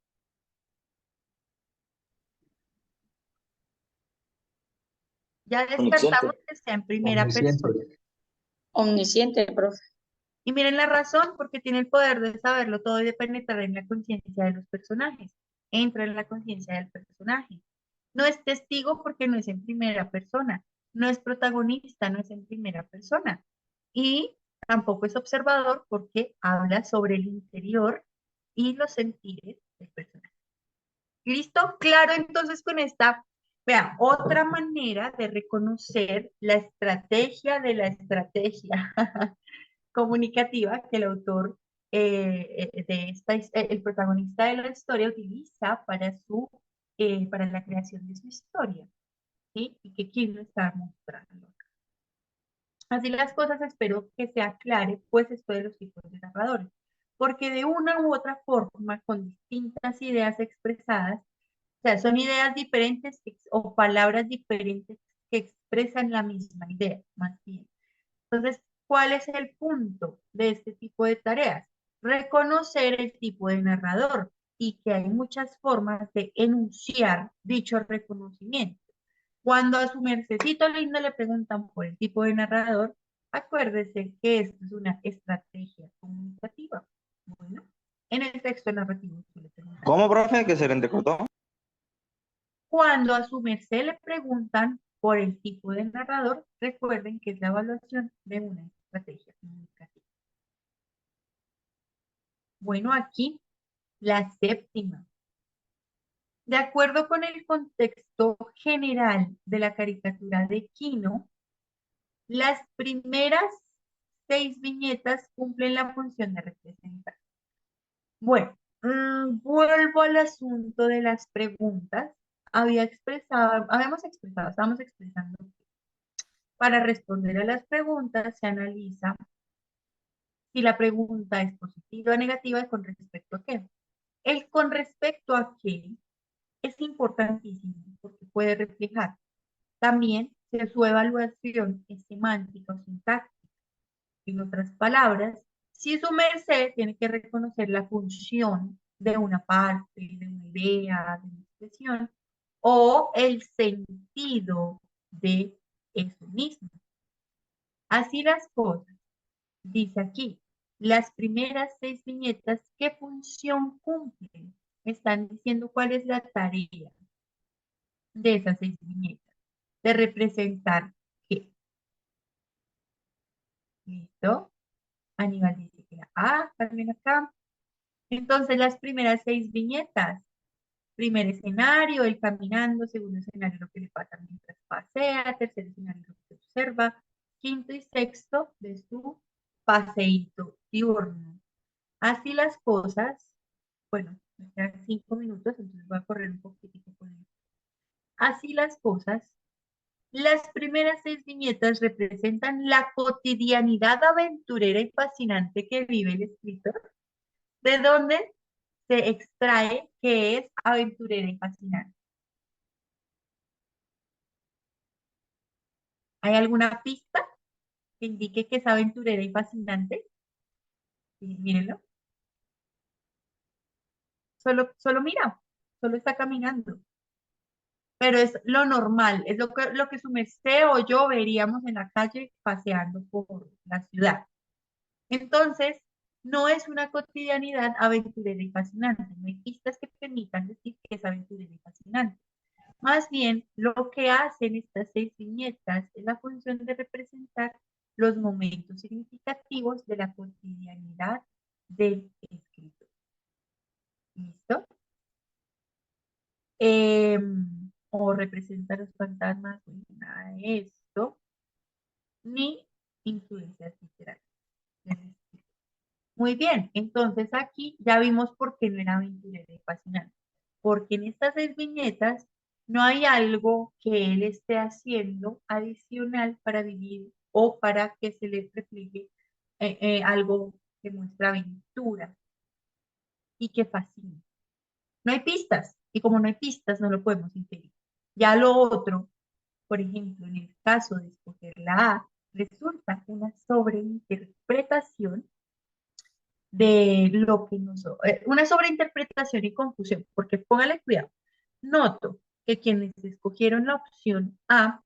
Ya descartamos que sea en primera Omnisciente. persona. Omnisciente, profe. Y miren la razón, porque tiene el poder de saberlo todo y de penetrar en la conciencia de los personajes. Entra en la conciencia del personaje. No es testigo porque no es en primera persona. No es protagonista, no es en primera persona. Y tampoco es observador porque habla sobre el interior y los sentires del personaje. ¿Listo? Claro, entonces con esta, vean, otra manera de reconocer la estrategia de la estrategia comunicativa que el autor el protagonista de la historia utiliza para la creación de su historia, ¿sí? Y que King lo está mostrando. Así las cosas, espero que se aclare, pues, esto de los tipos de narradores, porque de una u otra forma, con distintas ideas expresadas, o sea, son ideas diferentes o palabras diferentes que expresan la misma idea, más bien. Entonces, ¿cuál es el punto de este tipo de tareas? Reconocer el tipo de narrador y que hay muchas formas de enunciar dicho reconocimiento. Cuando a su mercecito lindo le preguntan por el tipo de narrador, acuérdese que esto es una estrategia comunicativa. Bueno, en el texto narrativo se le pregunta. ¿Cómo, profe? Que se le entrecortó. Cuando a su merced le preguntan por el tipo de narrador, recuerden que es la evaluación de una estrategia comunicativa. Bueno, aquí la séptima. De acuerdo con el contexto general de la caricatura de Kino, las primeras 6 viñetas cumplen la función de representar. Bueno, vuelvo al asunto de las preguntas. Estábamos expresando. Para responder a las preguntas se analiza si la pregunta es positiva o negativa y con respecto a qué. El con respecto a qué es importantísimo porque puede reflejar también si su evaluación es semántica o sintáctica. En otras palabras, si su merced tiene que reconocer la función de una parte, de una idea, de una expresión, o el sentido de eso mismo. Así las cosas. Dice aquí, las primeras 6 viñetas, ¿qué función cumplen? Están diciendo cuál es la tarea de esas 6 viñetas, de representar qué. ¿Listo? Aníbal dice que también acá. Entonces, las primeras 6 viñetas. Primer escenario, él caminando. Segundo escenario, lo que le pasa mientras pasea. Tercer escenario, lo que observa. Quinto y sexto, de su paseíto diurno. Así las cosas, bueno, me quedan 5 minutos, entonces voy a correr un poquitico con esto. Así las cosas, las primeras 6 viñetas representan la cotidianidad aventurera y fascinante que vive el escritor, de donde se extrae que es aventurera y fascinante. ¿Hay alguna pista que indique que es aventurera y fascinante? Sí, mírenlo. Solo mira, solo está caminando. Pero es lo normal, es lo que su merced o yo veríamos en la calle paseando por la ciudad. Entonces, no es una cotidianidad aventurera y fascinante, no hay pistas que permitan decir que es aventurera y fascinante. Más bien, lo que hacen estas 6 viñetas es la función de representar los momentos significativos de la cotidianidad del escritor. ¿Listo? O representar los fantasmas, nada de esto, ni influencias literarias. Muy bien, entonces aquí ya vimos por qué no era aventurero y fascinante. Porque en estas 6 viñetas no hay algo que él esté haciendo adicional para vivir o para que se le refleje algo que muestra aventura y que fascina. No hay pistas, y como no hay pistas, no lo podemos inferir. Ya lo otro, por ejemplo, en el caso de escoger la A, resulta una sobreinterpretación de lo que una sobreinterpretación y confusión, porque póngale cuidado. Noto que quienes escogieron la opción A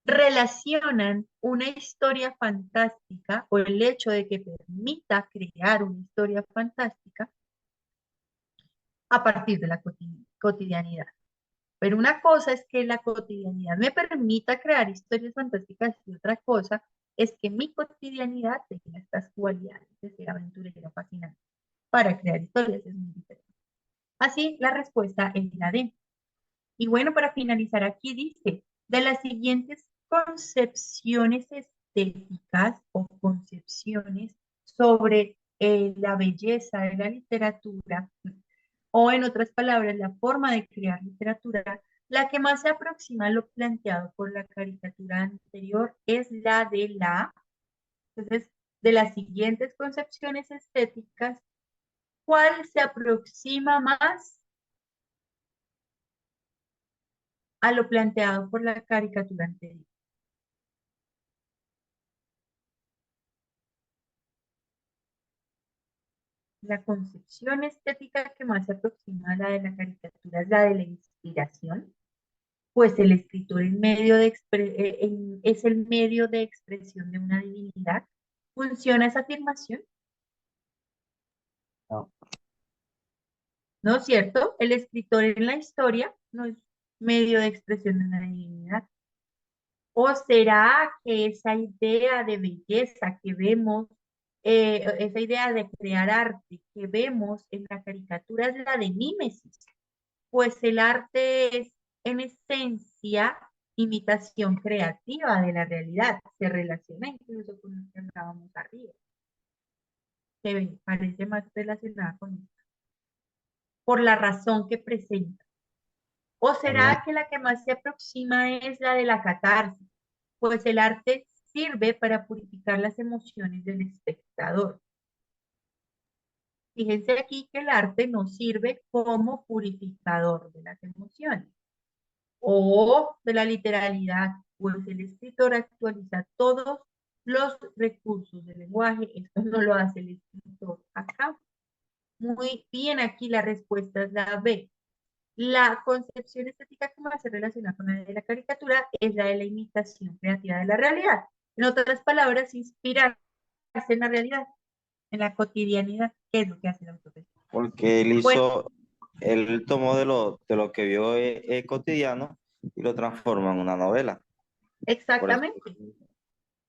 relacionan una historia fantástica o el hecho de que permita crear una historia fantástica a partir de la cotidianidad. Pero una cosa es que la cotidianidad me permita crear historias fantásticas y otra cosa es que mi cotidianidad tenga estas cualidades de ser aventurera fascinante. para crear historias, es muy diferente. Así, la respuesta es la D. Y bueno, para finalizar aquí dice, de las siguientes concepciones estéticas o concepciones sobre la belleza de la literatura, o en otras palabras, la forma de crear literatura, la que más se aproxima a lo planteado por la caricatura anterior es la de la, entonces, de las siguientes concepciones estéticas, ¿cuál se aproxima más a lo planteado por la caricatura anterior? La concepción estética que más se aproxima a la de la caricatura es la de la inspiración, pues el escritor es el medio de expresión de una divinidad. ¿Funciona esa afirmación? No. ¿No es cierto? El escritor en la historia no es medio de expresión de una divinidad. ¿O será que esa idea de belleza que vemos, esa idea de crear arte que vemos en la caricatura es la de mímesis? Pues el arte es en esencia imitación creativa de la realidad, se relaciona incluso con lo que hablábamos arriba, se parece más relacionada con esto, por la razón que presenta. ¿O será que la que más se aproxima es la de la catarsis? Pues el arte sirve para purificar las emociones del espectador. Fíjense aquí que el arte nos sirve como purificador de las emociones o de la literalidad, pues el escritor actualiza todos los recursos del lenguaje. Esto no lo hace el escritor acá. Muy bien, aquí la respuesta es la B. La concepción estética que más se relaciona con la de la caricatura es la de la imitación creativa de la realidad. En otras palabras, inspirarse en la realidad, en la cotidianidad, que es lo que hace el autor. Porque Bueno, él tomó de lo que vio cotidiano y lo transforma en una novela. Por eso. exactamente,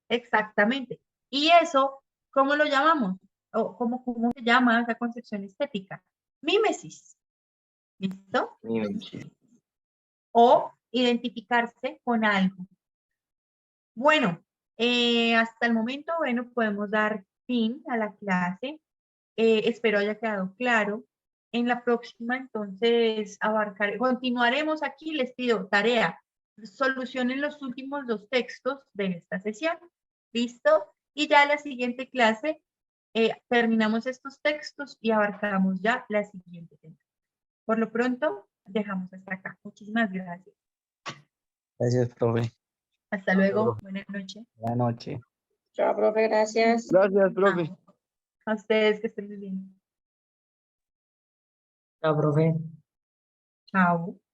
exactamente. Y eso, ¿cómo lo llamamos? O ¿cómo se llama esa concepción estética? Mímesis. ¿Listo? O identificarse con algo. Bueno, hasta el momento, bueno, podemos dar fin a la clase. Espero haya quedado claro. En la próxima, entonces, continuaremos aquí. Les pido tarea. Solucionen los últimos dos textos de esta sesión. ¿Listo? Y ya la siguiente clase terminamos estos textos y abarcamos ya la siguiente tema. Por lo pronto, dejamos hasta acá. Muchísimas gracias. Gracias, profe. Hasta luego. Buenas noches. Buenas noches. Chao, profe, gracias. Gracias, profe. A ustedes que estén muy bien. Chao, profe. Chao.